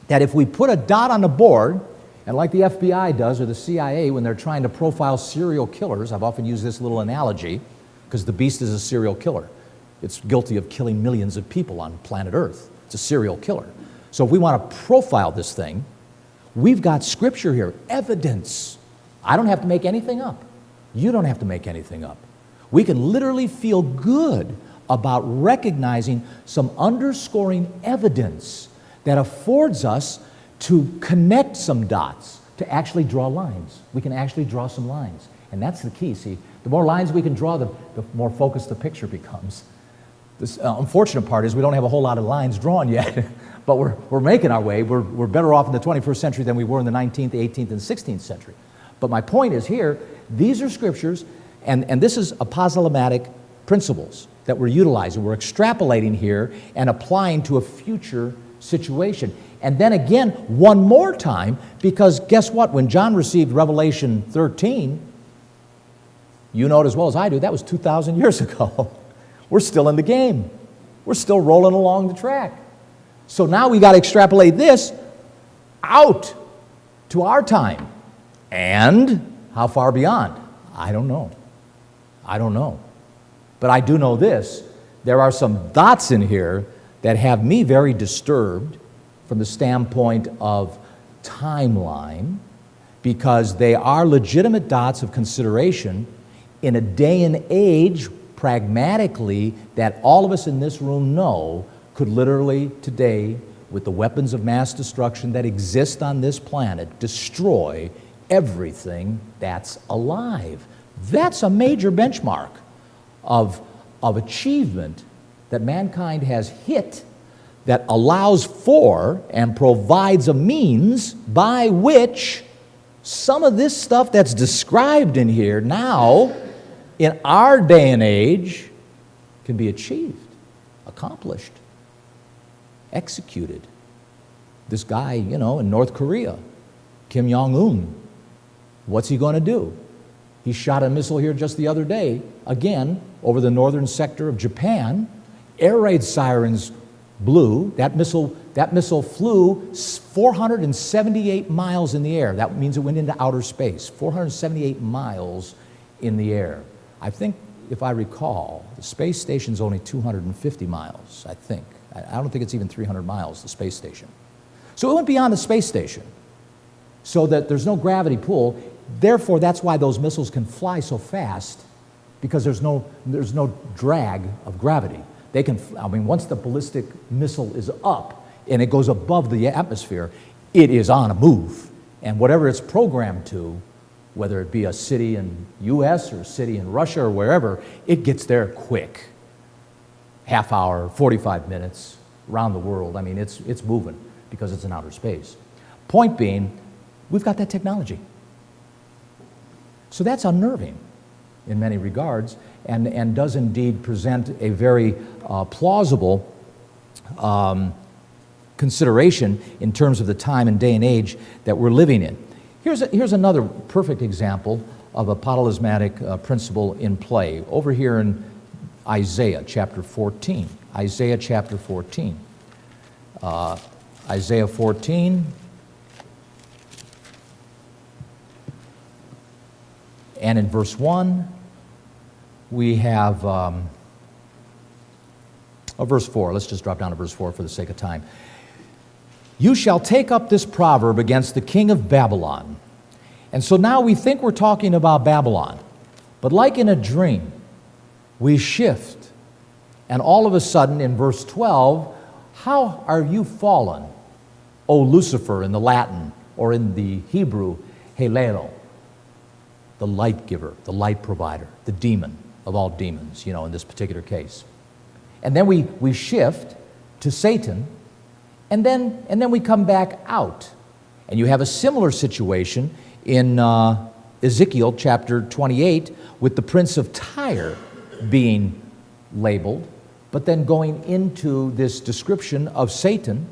that if we put a dot on the board, and like the FBI does or the CIA when they're trying to profile serial killers, I've often used this little analogy because the beast is a serial killer. It's guilty of killing millions of people on planet Earth. It's a serial killer. So if we want to profile this thing, we've got scripture here, evidence. I don't have to make anything up. You don't have to make anything up. We can literally feel good about recognizing some underscoring evidence that affords us to connect some dots, to actually draw lines. We can actually draw some lines. And that's the key. See, the more lines we can draw, the more focused the picture becomes. This unfortunate part is we don't have a whole lot of lines drawn yet, but we're making our way. We're better off in the 21st century than we were in the 19th, 18th, and 16th century. But my point is here, these are scriptures, and this is Apotalismatic principles that we're utilizing. We're extrapolating here and applying to a future situation. And then again, one more time, because guess what? When John received Revelation 13, you know it as well as I do, that was 2,000 years ago. We're still in the game. We're still rolling along the track. So now we got to extrapolate this out to our time. And how far beyond? I don't know. I don't know. But I do know this. There are some dots in here that have me very disturbed from the standpoint of timeline, because they are legitimate dots of consideration in a day and age, pragmatically, that all of us in this room know could literally today, with the weapons of mass destruction that exist on this planet, destroy everything that's alive. That's a major benchmark of achievement that mankind has hit, that allows for and provides a means by which some of this stuff that's described in here now, in our day and age, can be achieved, accomplished, executed. This guy, in North Korea, Kim Jong-un, what's he going to do? He shot a missile here just the other day, again, over the northern sector of Japan. Air raid sirens blew. That missile flew 478 miles in the air. That means it went into outer space, 478 miles in the air. I think, if I recall, the space station's only 250 miles, I think. I don't think it's even 300 miles, the space station. So it went beyond the space station, so that there's no gravity pull. Therefore, that's why those missiles can fly so fast, because there's no drag of gravity. They can, once the ballistic missile is up and it goes above the atmosphere, it is on a move. And whatever it's programmed to, whether it be a city in U.S. or a city in Russia or wherever, it gets there quick. Half hour, 45 minutes, around the world. It's moving because it's in outer space. Point being, we've got that technology. So that's unnerving in many regards, and does indeed present a very plausible consideration in terms of the time and day and age that we're living in. Here's another perfect example of a Apotalismatic principle in play, over here in Isaiah chapter 14. Isaiah chapter 14. Isaiah 14. And in verse 1, we have verse 4. Let's just drop down to verse 4 for the sake of time. You shall take up this proverb against the king of Babylon. And so now we think we're talking about Babylon. But like in a dream, we shift. And all of a sudden, in verse 12, how are you fallen, O Lucifer in the Latin, or in the Hebrew, Halelo, the light giver, the light provider, the demon of all demons, in this particular case. And then we shift to Satan, and then we come back out. And you have a similar situation in Ezekiel chapter 28 with the prince of Tyre being labeled, but then going into this description of Satan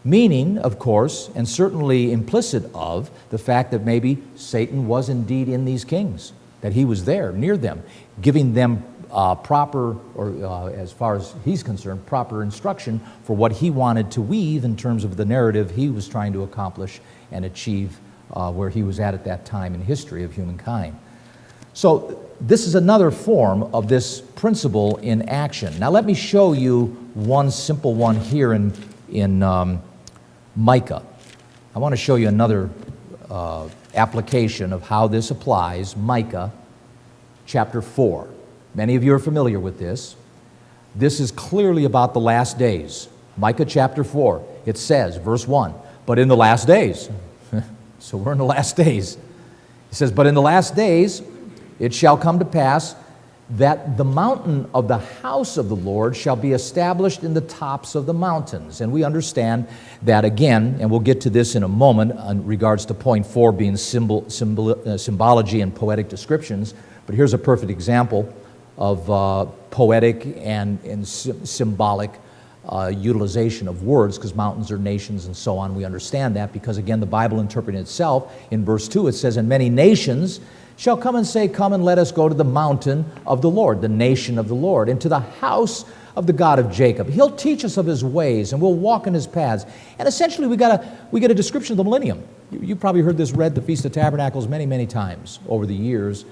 Meaning, of course, and certainly implicit of, the fact that maybe Satan was indeed in these kings, that he was there, near them, giving them proper, or as far as he's concerned, proper instruction for what he wanted to weave in terms of the narrative he was trying to accomplish and achieve where he was at that time in history of humankind. So this is another form of this principle in action. Now let me show you one simple one here in Micah. I want to show you another application of how this applies. Micah chapter 4. Many of you are familiar with this. This is clearly about the last days. Micah chapter 4. It says, verse 1, but in the last days. So we're in the last days. It says, but in the last days it shall come to pass that the mountain of the house of the Lord shall be established in the tops of the mountains. And we understand that again, and we'll get to this in a moment in regards to point 4 being symbology and poetic descriptions. But here's a perfect example of poetic and symbolic utilization of words, because mountains are nations and so on. We understand that because, again, the Bible interpreting itself. In verse 2 it says, and many nations shall come and say, come and let us go to the mountain of the Lord, the nation of the Lord, and to the house of the God of Jacob. He'll teach us of his ways, and we'll walk in his paths. And essentially we get a description of the millennium. You probably heard this read, the Feast of Tabernacles, many, many times over the years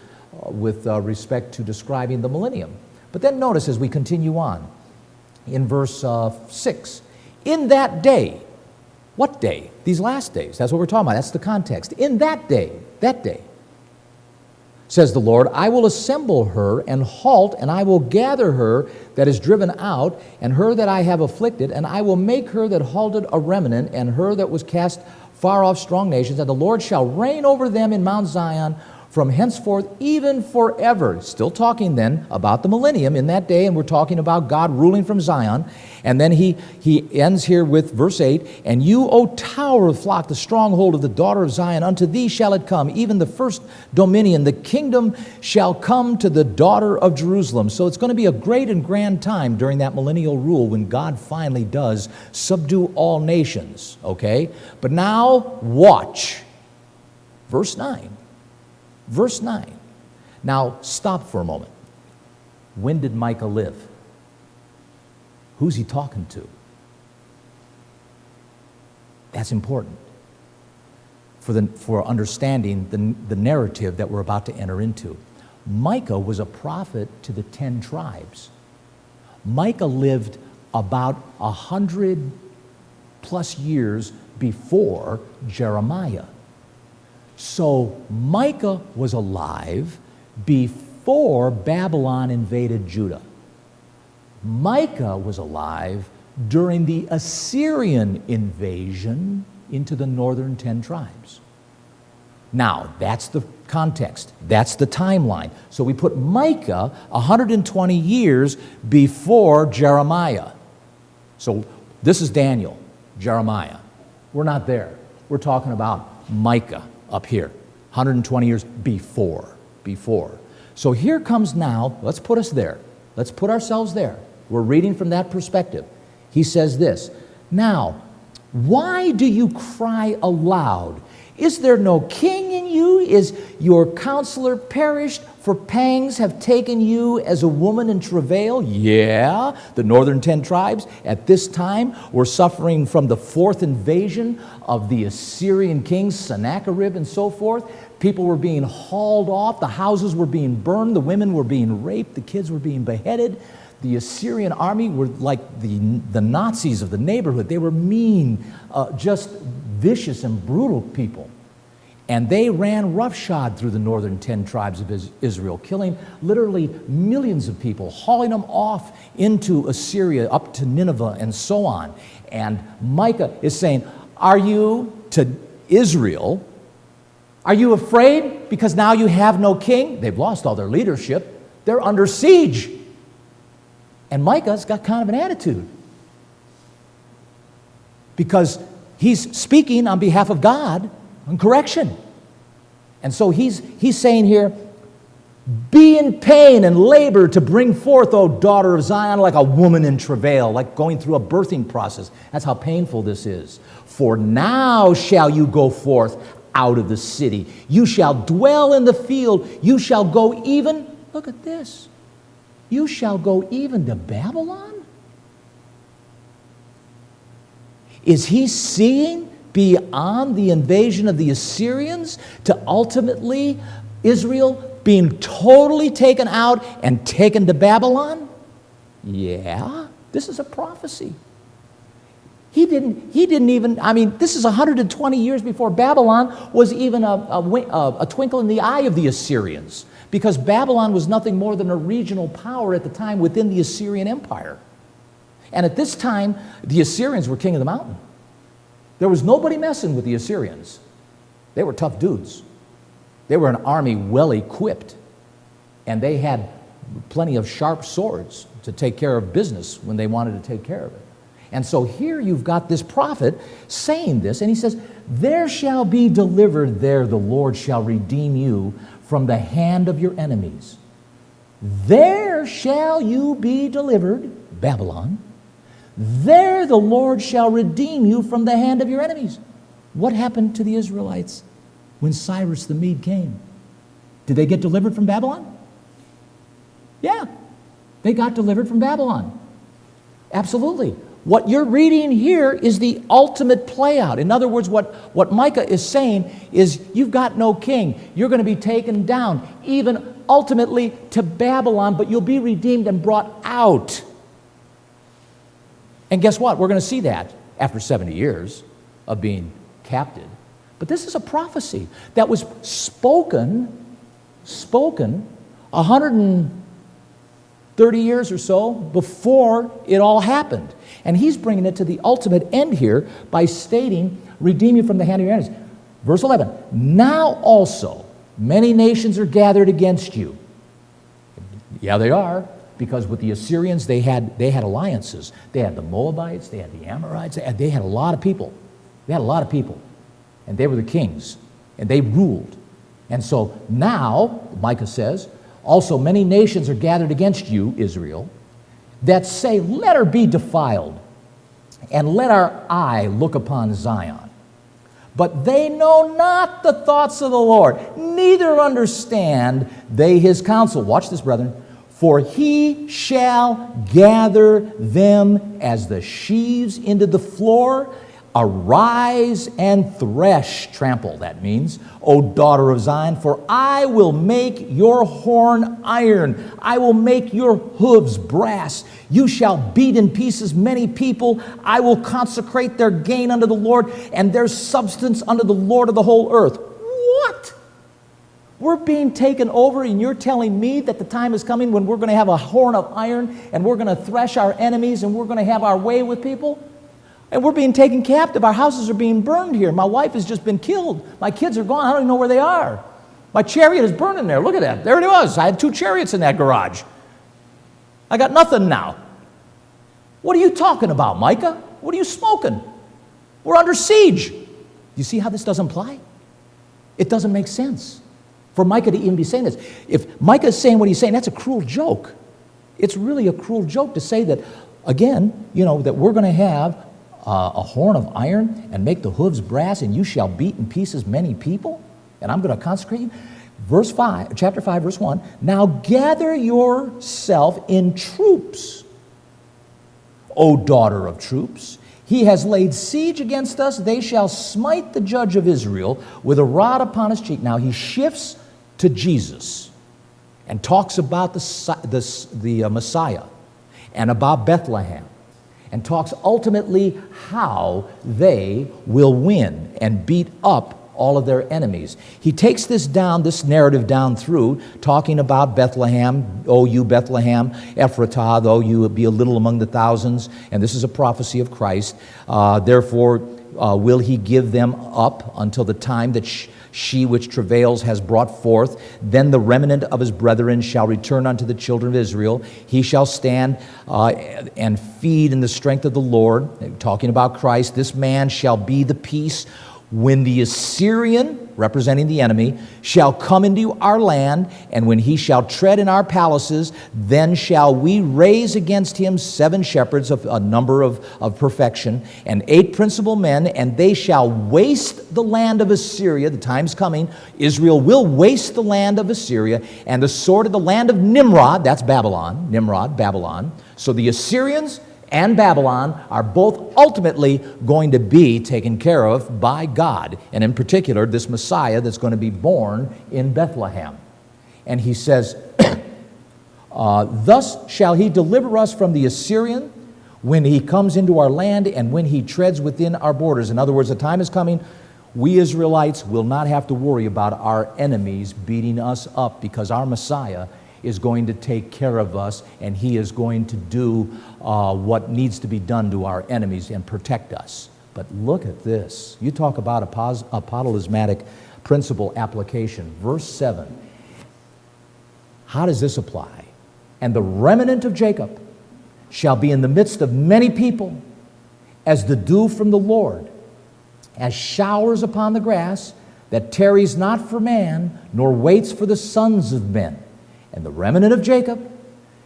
with respect to describing the millennium. But then notice as we continue on, in verse 6, in that day, what day? These last days. That's what we're talking about. That's the context. In that day, says the Lord, I will assemble her and halt, and I will gather her that is driven out, and her that I have afflicted, and I will make her that halted a remnant, and her that was cast far off strong nations, and the Lord shall reign over them in Mount Zion from henceforth even forever. Still talking then about the millennium in that day, and we're talking about God ruling from Zion. And then he ends here with verse 8, and you, O tower of flock, the stronghold of the daughter of Zion, unto thee shall it come, even the first dominion, the kingdom shall come to the daughter of Jerusalem. So it's going to be a great and grand time during that millennial rule when God finally does subdue all nations, okay? But now watch. Verse 9. Verse 9. Now, stop for a moment. When did Micah live? Who's he talking to? That's important for understanding the narrative that we're about to enter into. Micah was a prophet to the 10 tribes. Micah lived about 100 plus years before Jeremiah. So Micah was alive before Babylon invaded Judah. Micah was alive during the Assyrian invasion into the northern 10 tribes. Now, that's the context. That's the timeline. So we put Micah 120 years before Jeremiah. So this is Daniel, Jeremiah. We're not there. We're talking about Micah up here, 120 years before. So here comes now, let's put us there. Let's put ourselves there. We're reading from that perspective. He says this, now, why do you cry aloud? Is there no king in you? Is your counselor perished? For pangs have taken you as a woman in travail. Yeah, the northern 10 tribes at this time were suffering from the fourth invasion of the Assyrian kings, Sennacherib and so forth. People were being hauled off. The houses were being burned. The women were being raped. The kids were being beheaded. The Assyrian army were like the Nazis of the neighborhood. They were mean, just vicious and brutal people. And they ran roughshod through the northern 10 tribes of Israel, killing literally millions of people, hauling them off into Assyria, up to Nineveh, and so on. And Micah is saying, are you, to Israel, are you afraid because now you have no king? They've lost all their leadership. They're under siege. And Micah's got kind of an attitude because he's speaking on behalf of God on correction. And so he's saying here, Be in pain and labor to bring forth, O daughter of Zion, like a woman in travail, like going through a birthing process. That's how painful this is. For now shall you go forth out of the city. You shall dwell in the field. You shall go even, look at this, you shall go even to Babylon? Is he seeing beyond the invasion of the Assyrians to ultimately Israel being totally taken out and taken to Babylon? Yeah, this is a prophecy. He didn't even, this is 120 years before Babylon was even a twinkle in the eye of the Assyrians, because Babylon was nothing more than a regional power at the time within the Assyrian Empire. And at this time, the Assyrians were king of the mountain. There was nobody messing with the Assyrians. They were tough dudes. They were an army well equipped, and they had plenty of sharp swords to take care of business when they wanted to take care of it. And so here you've got this prophet saying this, and he says, there shall be delivered there, the Lord shall redeem you from the hand of your enemies. There shall you be delivered, Babylon. There the Lord shall redeem you from the hand of your enemies. What happened to the Israelites when Cyrus the Mede came? Did they get delivered from Babylon? Yeah, they got delivered from Babylon. Absolutely. What you're reading here is the ultimate play out. In other words, what Micah is saying is you've got no king. You're going to be taken down, even ultimately to Babylon, but you'll be redeemed and brought out. And guess what? We're going to see that after 70 years of being captive. But this is a prophecy that was spoken 130 years or so before it all happened. And he's bringing it to the ultimate end here by stating, redeem you from the hand of your enemies. Verse 11, now also many nations are gathered against you. Yeah, they are, because with the Assyrians, they had alliances. They had the Moabites, they had the Amorites, they had a lot of people. They had a lot of people. And they were the kings, and they ruled. And so now, Micah says, also many nations are gathered against you, Israel, that say, let her be defiled, and let our eye look upon Zion. But they know not the thoughts of the Lord, neither understand they his counsel. Watch this, brethren. For he shall gather them as the sheaves into the floor. Arise and thresh, trample, that means, O daughter of Zion, for I will make your horn iron. I will make your hooves brass. You shall beat in pieces many people. I will consecrate their gain unto the Lord, and their substance unto the Lord of the whole earth. What? We're being taken over, and you're telling me that the time is coming when we're going to have a horn of iron, and we're going to thresh our enemies, and we're going to have our way with people? And we're being taken captive. Our houses are being burned here. My wife has just been killed. My kids are gone. I don't even know where they are. My chariot is burning there. Look at that. There it was. I had 2 chariots in that garage. I got nothing now. What are you talking about, Micah? What are you smoking? We're under siege. You see how this doesn't apply? It doesn't make sense for Micah to even be saying this. If Micah is saying what he's saying, that's a cruel joke. It's really a cruel joke to say that, again, that we're going to have a horn of iron and make the hooves brass, and you shall beat in pieces many people, and I'm going to consecrate you. Chapter 5, verse 1, now gather yourself in troops, O daughter of troops. He has laid siege against us. They shall smite the judge of Israel with a rod upon his cheek. Now he shifts to Jesus and talks about the Messiah and about Bethlehem, and talks ultimately how they will win and beat up all of their enemies. He takes this narrative down through, talking about Bethlehem, O you Bethlehem, Ephratah, though you be a little among the thousands, and this is a prophecy of Christ. Therefore will he give them up until the time that she which travails has brought forth. Then the remnant of his brethren shall return unto the children of Israel. He shall stand and feed in the strength of the Lord. Talking about Christ, this man shall be the peace when the Assyrian representing the enemy, shall come into our land, and when he shall tread in our palaces, then shall we raise against him 7 shepherds of a number of perfection, and 8 principal men, and they shall waste the land of Assyria. The time's coming. Israel will waste the land of Assyria, and the sword of the land of Nimrod, that's Babylon, Nimrod, Babylon. So the Assyrians and Babylon are both ultimately going to be taken care of by God, and in particular, this Messiah that's going to be born in Bethlehem. And he says, thus shall he deliver us from the Assyrian when he comes into our land and when he treads within our borders. In other words, the time is coming, we Israelites will not have to worry about our enemies beating us up, because our Messiah is going to take care of us, and he is going to do what needs to be done to our enemies and protect us. But look at this. You talk about Apotalismatic Principle application. Verse 7. How does this apply? And the remnant of Jacob shall be in the midst of many people, as the dew from the Lord, as showers upon the grass, that tarries not for man, nor waits for the sons of men. And the remnant of Jacob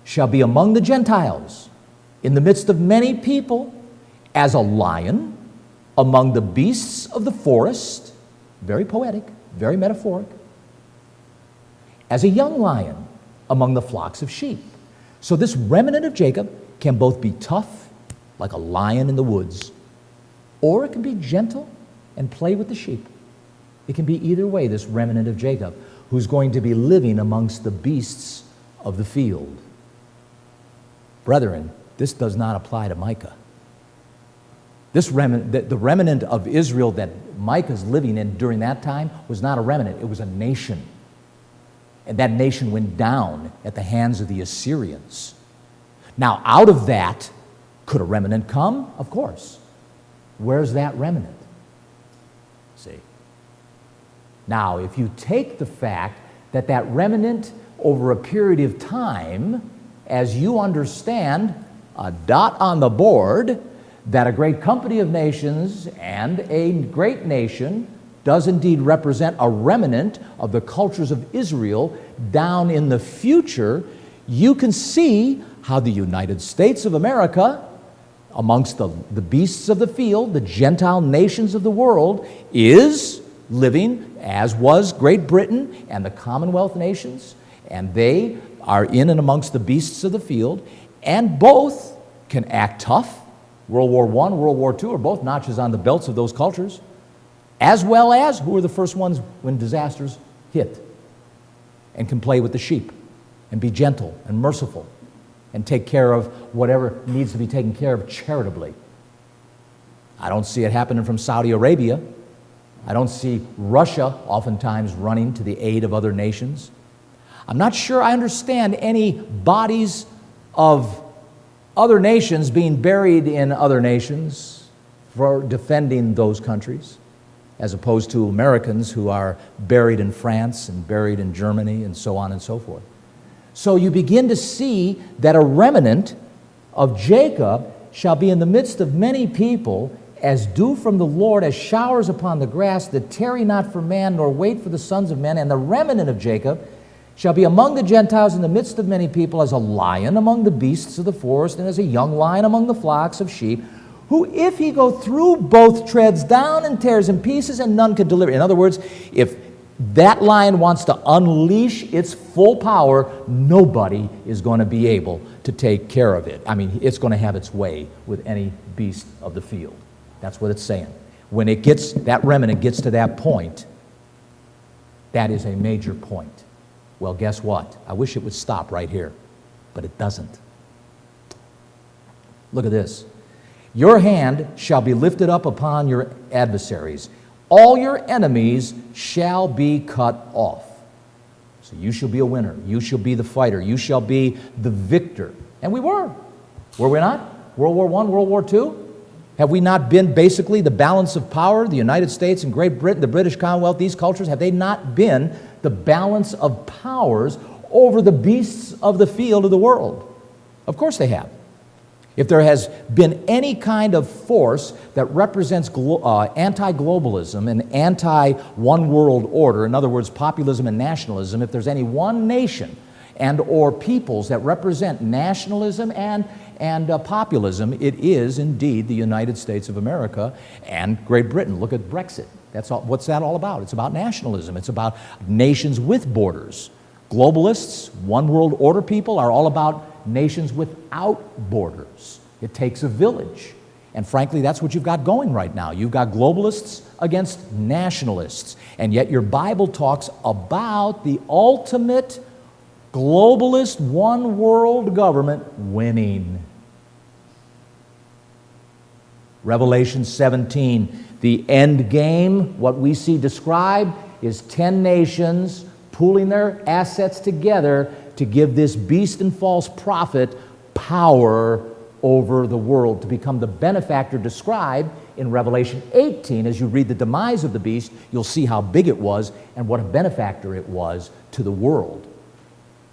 shall be among the Gentiles, in the midst of many people, as a lion among the beasts of the forest. Very poetic, very metaphoric. As a young lion among the flocks of sheep. So this remnant of Jacob can both be tough, like a lion in the woods, or it can be gentle and play with the sheep. It can be either way, this remnant of Jacob, who's going to be living amongst the beasts of the field. Brethren, this does not apply to Micah. This remnant, the remnant of Israel that Micah's living in during that time was not a remnant, it was a nation. And that nation went down at the hands of the Assyrians. Now, out of that, could a remnant come? Of course. Where's that remnant? See? Now, if you take the fact that that remnant over a period of time, as you understand, a dot on the board, that a great company of nations and a great nation does indeed represent a remnant of the cultures of Israel down in the future, you can see how the United States of America, amongst the beasts of the field, the Gentile nations of the world, is living as was Great Britain and the Commonwealth nations, and they are in and amongst the beasts of the field, and both can act tough. World War I, World War II are both notches on the belts of those cultures, as well as who are the first ones when disasters hit, and can play with the sheep and be gentle and merciful and take care of whatever needs to be taken care of charitably. I don't see it happening from Saudi Arabia. I don't see Russia oftentimes running to the aid of other nations. I'm not sure I understand any bodies of other nations being buried in other nations for defending those countries, as opposed to Americans who are buried in France and buried in Germany and so on and so forth. So you begin to see that a remnant of Jacob shall be in the midst of many people, as dew from the Lord, as showers upon the grass, that tarry not for man, nor wait for the sons of men. And the remnant of Jacob shall be among the Gentiles in the midst of many people, as a lion among the beasts of the forest, and as a young lion among the flocks of sheep, who, if he go through both, treads down and tears in pieces, and none can deliver. In other words, if that lion wants to unleash its full power, nobody is going to be able to take care of it. I mean, it's going to have its way with any beast of the field. That's what it's saying. When it gets, that remnant gets to that point, that is a major point. Well, guess what? I wish it would stop right here, but it doesn't. Look at this. Your hand shall be lifted up upon your adversaries. All your enemies shall be cut off. So you shall be a winner. You shall be the fighter. You shall be the victor. And we were. Were we not? World War I, World War II? Have we not been basically the balance of power? The United States and Great Britain, the British Commonwealth, these cultures, have they not been the balance of powers over the beasts of the field of the world? Of course they have. if there has been any kind of force that represents anti-globalism and anti-one world order, in other words, populism and nationalism, if there's any one nation and or peoples that represent nationalism and populism, it is indeed the United States of America and Great Britain. Look at Brexit. What's that all about? It's about nationalism. It's about nations with borders. Globalists, one world order people are all about nations without borders. It takes a village. And frankly, that's what you've got going right now. You've got globalists against nationalists. And yet your Bible talks about the ultimate globalist one world government winning. Revelation 17, the end game, what we see described is 10 nations pooling their assets together to give this beast and false prophet power over the world, to become the benefactor described in Revelation 18. As you read the demise of the beast, you'll see how big it was and what a benefactor it was to the world.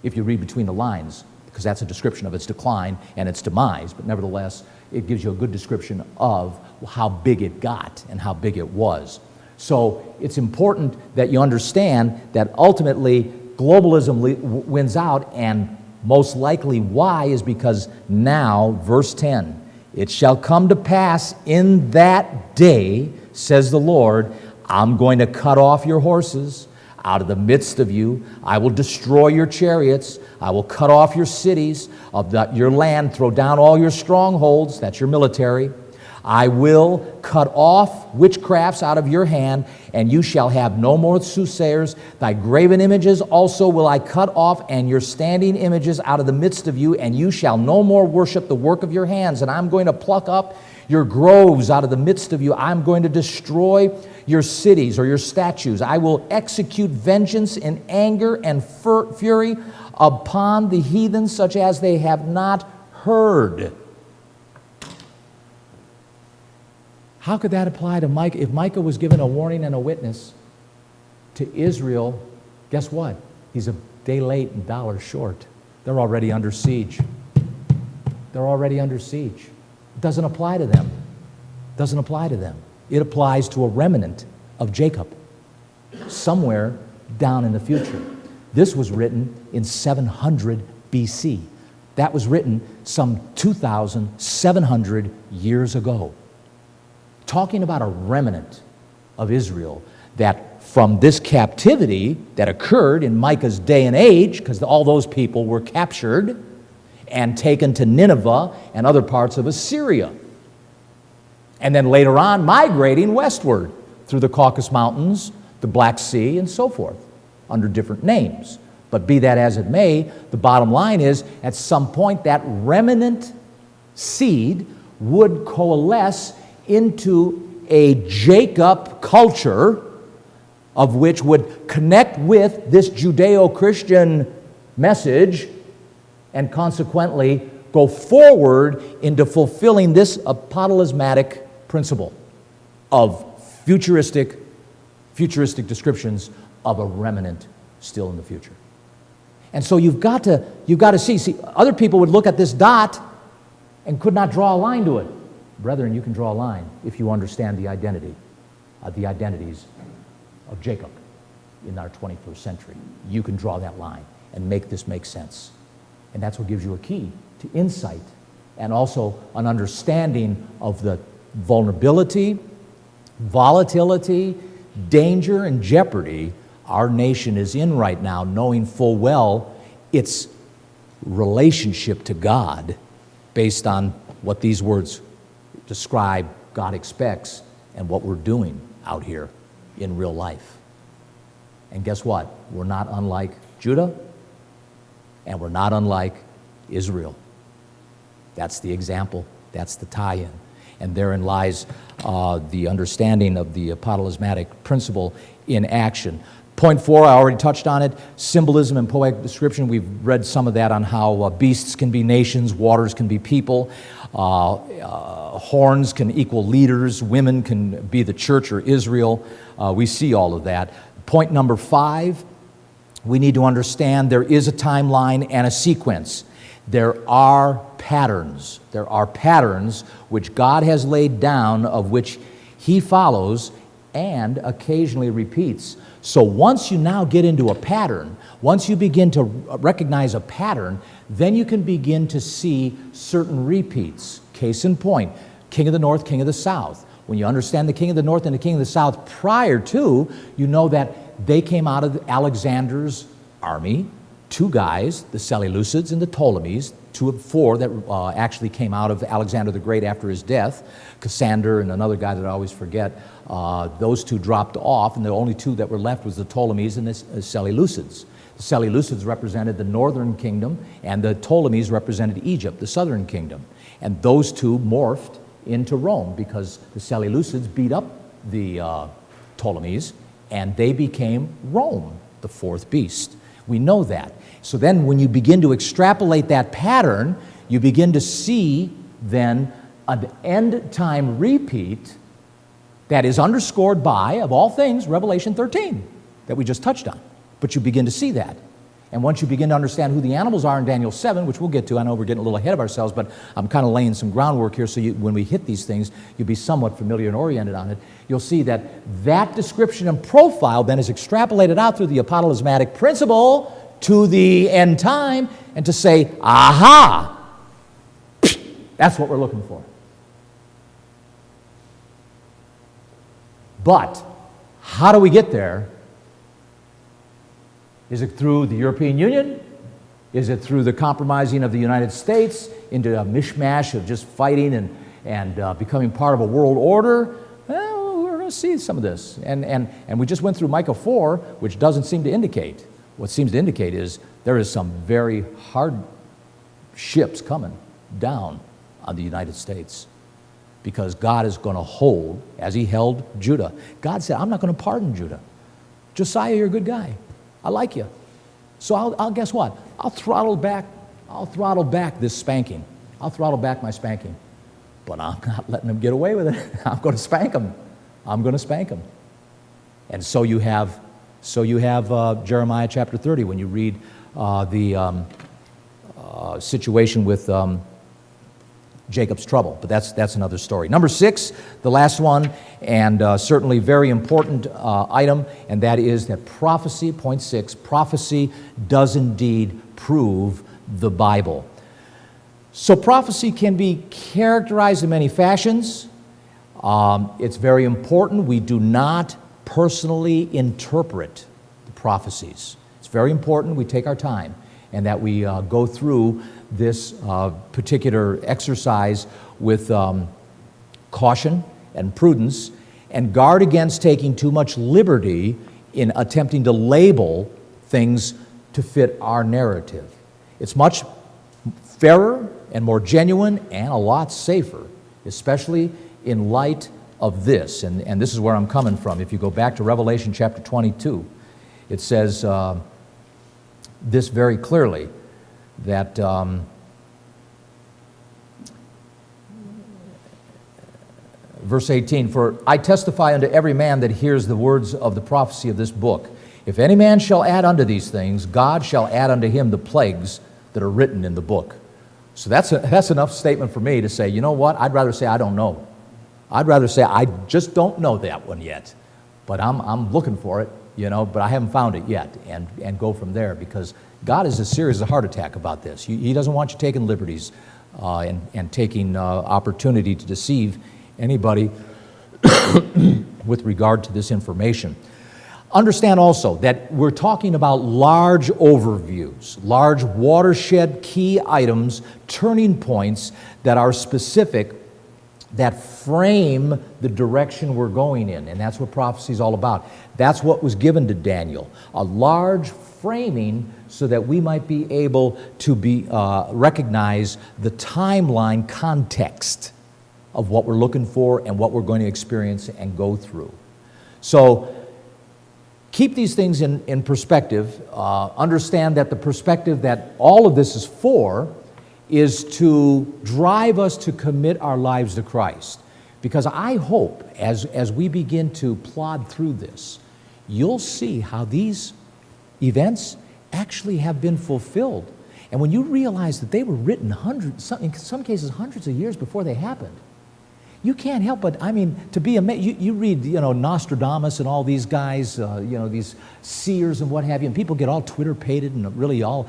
If you read between the lines, because that's a description of its decline and its demise, but nevertheless, it gives you a good description of how big it got and how big it was. So it's important that you understand that ultimately globalism wins out, and most likely why is because now, verse 10, it shall come to pass in that day, says the Lord, I'm going to cut off your horses out of the midst of you. I will destroy your chariots. I will cut off your cities of your land, throw down all your strongholds, that's your military. I will cut off witchcrafts out of your hand, and you shall have no more soothsayers. Thy graven images also will I cut off, and your standing images out of the midst of you, and you shall no more worship the work of your hands. And I'm going to pluck up your groves out of the midst of you. I'm going to destroy your cities or your statues. I will execute vengeance in anger and fury upon the heathen, such as they have not heard. How could that apply to Micah? If Micah was given a warning and a witness to Israel, guess what? He's a day late and $1 short. They're already under siege. They're already under siege. It doesn't apply to them. It doesn't apply to them. It applies to a remnant of Jacob somewhere down in the future. This was written in 700 BC. That was written some 2,700 years ago. Talking about a remnant of Israel that from this captivity that occurred in Micah's day and age, because all those people were captured and taken to Nineveh and other parts of Assyria. And then later on migrating westward through the Caucasus Mountains, the Black Sea, and so forth, under different names. But be that as it may, the bottom line is, at some point that remnant seed would coalesce into a Jacob culture, of which would connect with this Judeo-Christian message and consequently go forward into fulfilling this Apotalismatic principle of futuristic descriptions of a remnant still in the future. And so you've got to see, other people would look at this dot and could not draw a line to it. Brethren, you can draw a line if you understand the identities of Jacob in our 21st century. You can draw that line and make this make sense. And that's what gives you a key to insight and also an understanding of the vulnerability, volatility, danger, and jeopardy our nation is in right now, knowing full well its relationship to God based on what these words describe God expects and what we're doing out here in real life. And guess what? We're not unlike Judah, and we're not unlike Israel. That's the example. That's the tie-in. And therein lies the understanding of the Apotalismatic principle in action. Point 4, I already touched on it, symbolism and poetic description. We've read some of that on how beasts can be nations, waters can be people, horns can equal leaders, women can be the church or Israel. We see all of that. Point number 5, we need to understand there is a timeline and a sequence. There are patterns. There are patterns which God has laid down, of which He follows and occasionally repeats. So once you now get into a pattern, once you begin to recognize a pattern, then you can begin to see certain repeats. Case in point, king of the north, king of the south. When you understand the king of the north and the king of the south prior to, you know that they came out of Alexander's army. Two guys, the Seleucids and the Ptolemies, two of four that actually came out of Alexander the Great after his death. Cassander and another guy that I always forget. Those two dropped off, and the only two that were left was the Ptolemies and the Seleucids. The Seleucids represented the northern kingdom, and the Ptolemies represented Egypt, the southern kingdom. And those two morphed into Rome because the Seleucids beat up the Ptolemies, and they became Rome, the fourth beast. We know that. So then when you begin to extrapolate that pattern, you begin to see then an end time repeat that is underscored by, of all things, Revelation 13 that we just touched on. But you begin to see that. And once you begin to understand who the animals are in Daniel 7, which we'll get to, I know we're getting a little ahead of ourselves, but I'm kind of laying some groundwork here so when we hit these things, you'll be somewhat familiar and oriented on it. You'll see that that description and profile then is extrapolated out through the Apothalismatic Principle to the end time, and to say, aha, that's what we're looking for. But how do we get there? Is it through the European Union? Is it through the compromising of the United States into a mishmash of just fighting and becoming part of a world order? Well, we're going to see some of this. And we just went through Micah 4, which doesn't seem to indicate. What seems to indicate is there is some very hard ships coming down on the United States, because God is going to hold, as He held Judah. God said, I'm not going to pardon Judah. Josiah, you're a good guy. I like you. So I'll guess what? I'll throttle back this spanking. I'll throttle back my spanking. But I'm not letting them get away with it. I'm going to spank them. I'm going to spank them. And so you have Jeremiah chapter 30 when you read the situation with Jacob's trouble. But that's another story. Number 6, the last one, and certainly very important item, and that is that prophecy, point 6, prophecy does indeed prove the Bible. So prophecy can be characterized in many fashions. It's very important we do not personally interpret the prophecies. It's very important we take our time and that we go through this particular exercise with caution and prudence, and guard against taking too much liberty in attempting to label things to fit our narrative. It's much fairer and more genuine and a lot safer, especially in light of this. And this is where I'm coming from. If you go back to Revelation chapter 22, it says this very clearly, that verse 18, for I testify unto every man that hears the words of the prophecy of this book. If any man shall add unto these things, God shall add unto him the plagues that are written in the book. So that's enough statement for me to say, you know what, I'd rather say I don't know. I'd rather say I just don't know that one yet. But I'm looking for it, but I haven't found it yet, and go from there, because God is as serious as a heart attack about this. He doesn't want you taking liberties and taking opportunity to deceive anybody with regard to this information. Understand also that we're talking about large overviews, large watershed key items, turning points that are specific, that frame the direction we're going in. And that's what prophecy is all about. That's what was given to Daniel, a large framing so that we might be able to recognize the timeline context of what we're looking for and what we're going to experience and go through. So keep these things in perspective. Understand that the perspective that all of this is for is to drive us to commit our lives to Christ. Because I hope as we begin to plod through this, you'll see how these events actually have been fulfilled. And when you realize that they were written hundreds, in some cases hundreds of years before they happened, you can't help but, I mean, to be amazed. You read, Nostradamus and all these guys, these seers and what have you, and people get all Twitter-pated and really all,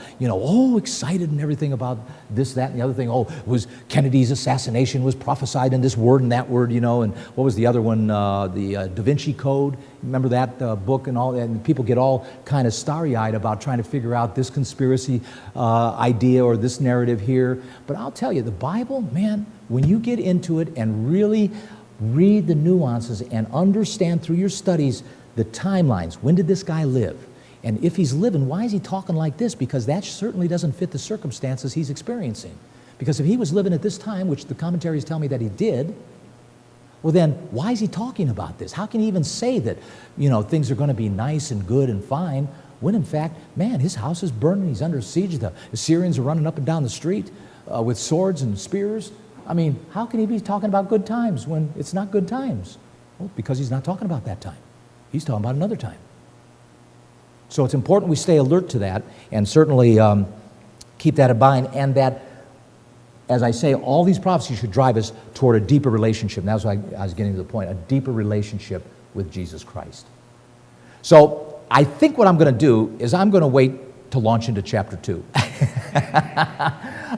excited and everything about this, that, and the other thing. Oh, was Kennedy's assassination was prophesied in this word and that word, and what was the other one, the Da Vinci Code? Remember that book and all that? And people get all kind of starry-eyed about trying to figure out this conspiracy idea or this narrative here. But I'll tell you, the Bible, man, when you get into it and really read the nuances and understand through your studies the timelines, when did this guy live? And if he's living, why is he talking like this? Because that certainly doesn't fit the circumstances he's experiencing. Because if he was living at this time, which the commentaries tell me that he did, well then, why is he talking about this? How can he even say that, things are going to be nice and good and fine, when in fact, man, his house is burning, he's under siege, the Assyrians are running up and down the street with swords and spears. I mean, how can he be talking about good times when it's not good times? Well, because he's not talking about that time. He's talking about another time. So it's important we stay alert to that and certainly keep that in mind, and that, as I say, all these prophecies should drive us toward a deeper relationship. And that's why I was getting to the point, a deeper relationship with Jesus Christ. So I think what I'm going to do is I'm going to wait to launch into chapter 2.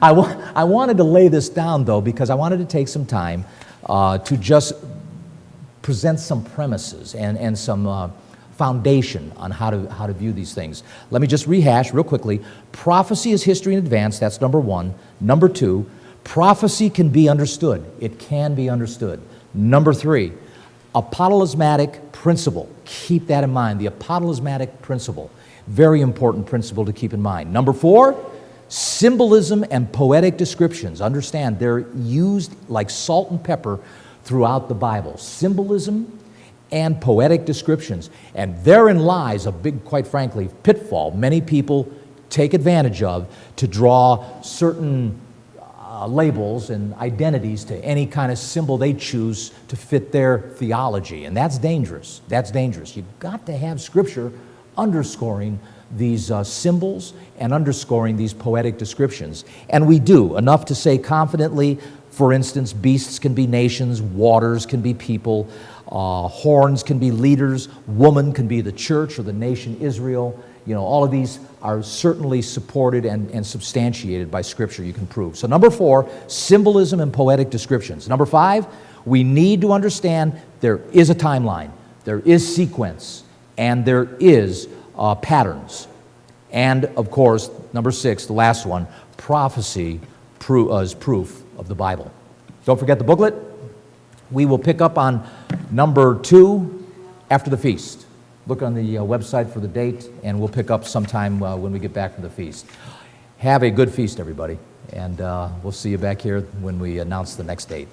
I wanted to lay this down, though, because I wanted to take some time to just present some premises and some foundation on how to view these things. Let me just rehash real quickly. Prophecy is history in advance. That's number one. Number two, prophecy can be understood. It can be understood. Number three, Apotalismatic Principle. Keep that in mind. The Apotalismatic Principle. Very important principle to keep in mind. Number four, symbolism and poetic descriptions. Understand, they're used like salt and pepper throughout the Bible. Symbolism and poetic descriptions. And therein lies a big, quite frankly, pitfall many people take advantage of to draw certain labels and identities to any kind of symbol they choose to fit their theology. And that's dangerous. That's dangerous. You've got to have Scripture underscoring these symbols and underscoring these poetic descriptions. And we do, enough to say confidently, for instance, beasts can be nations, waters can be people, horns can be leaders, woman can be the church or the nation Israel. All of these are certainly supported and substantiated by Scripture, you can prove. So number four, symbolism and poetic descriptions. Number five, we need to understand there is a timeline, there is sequence, and there is patterns. And of course, number six, the last one, prophecy is proof of the Bible. Don't forget the booklet. We will pick up on number 2 after the feast. Look on the website for the date, and we'll pick up sometime when we get back from the feast. Have a good feast, everybody, and we'll see you back here when we announce the next date.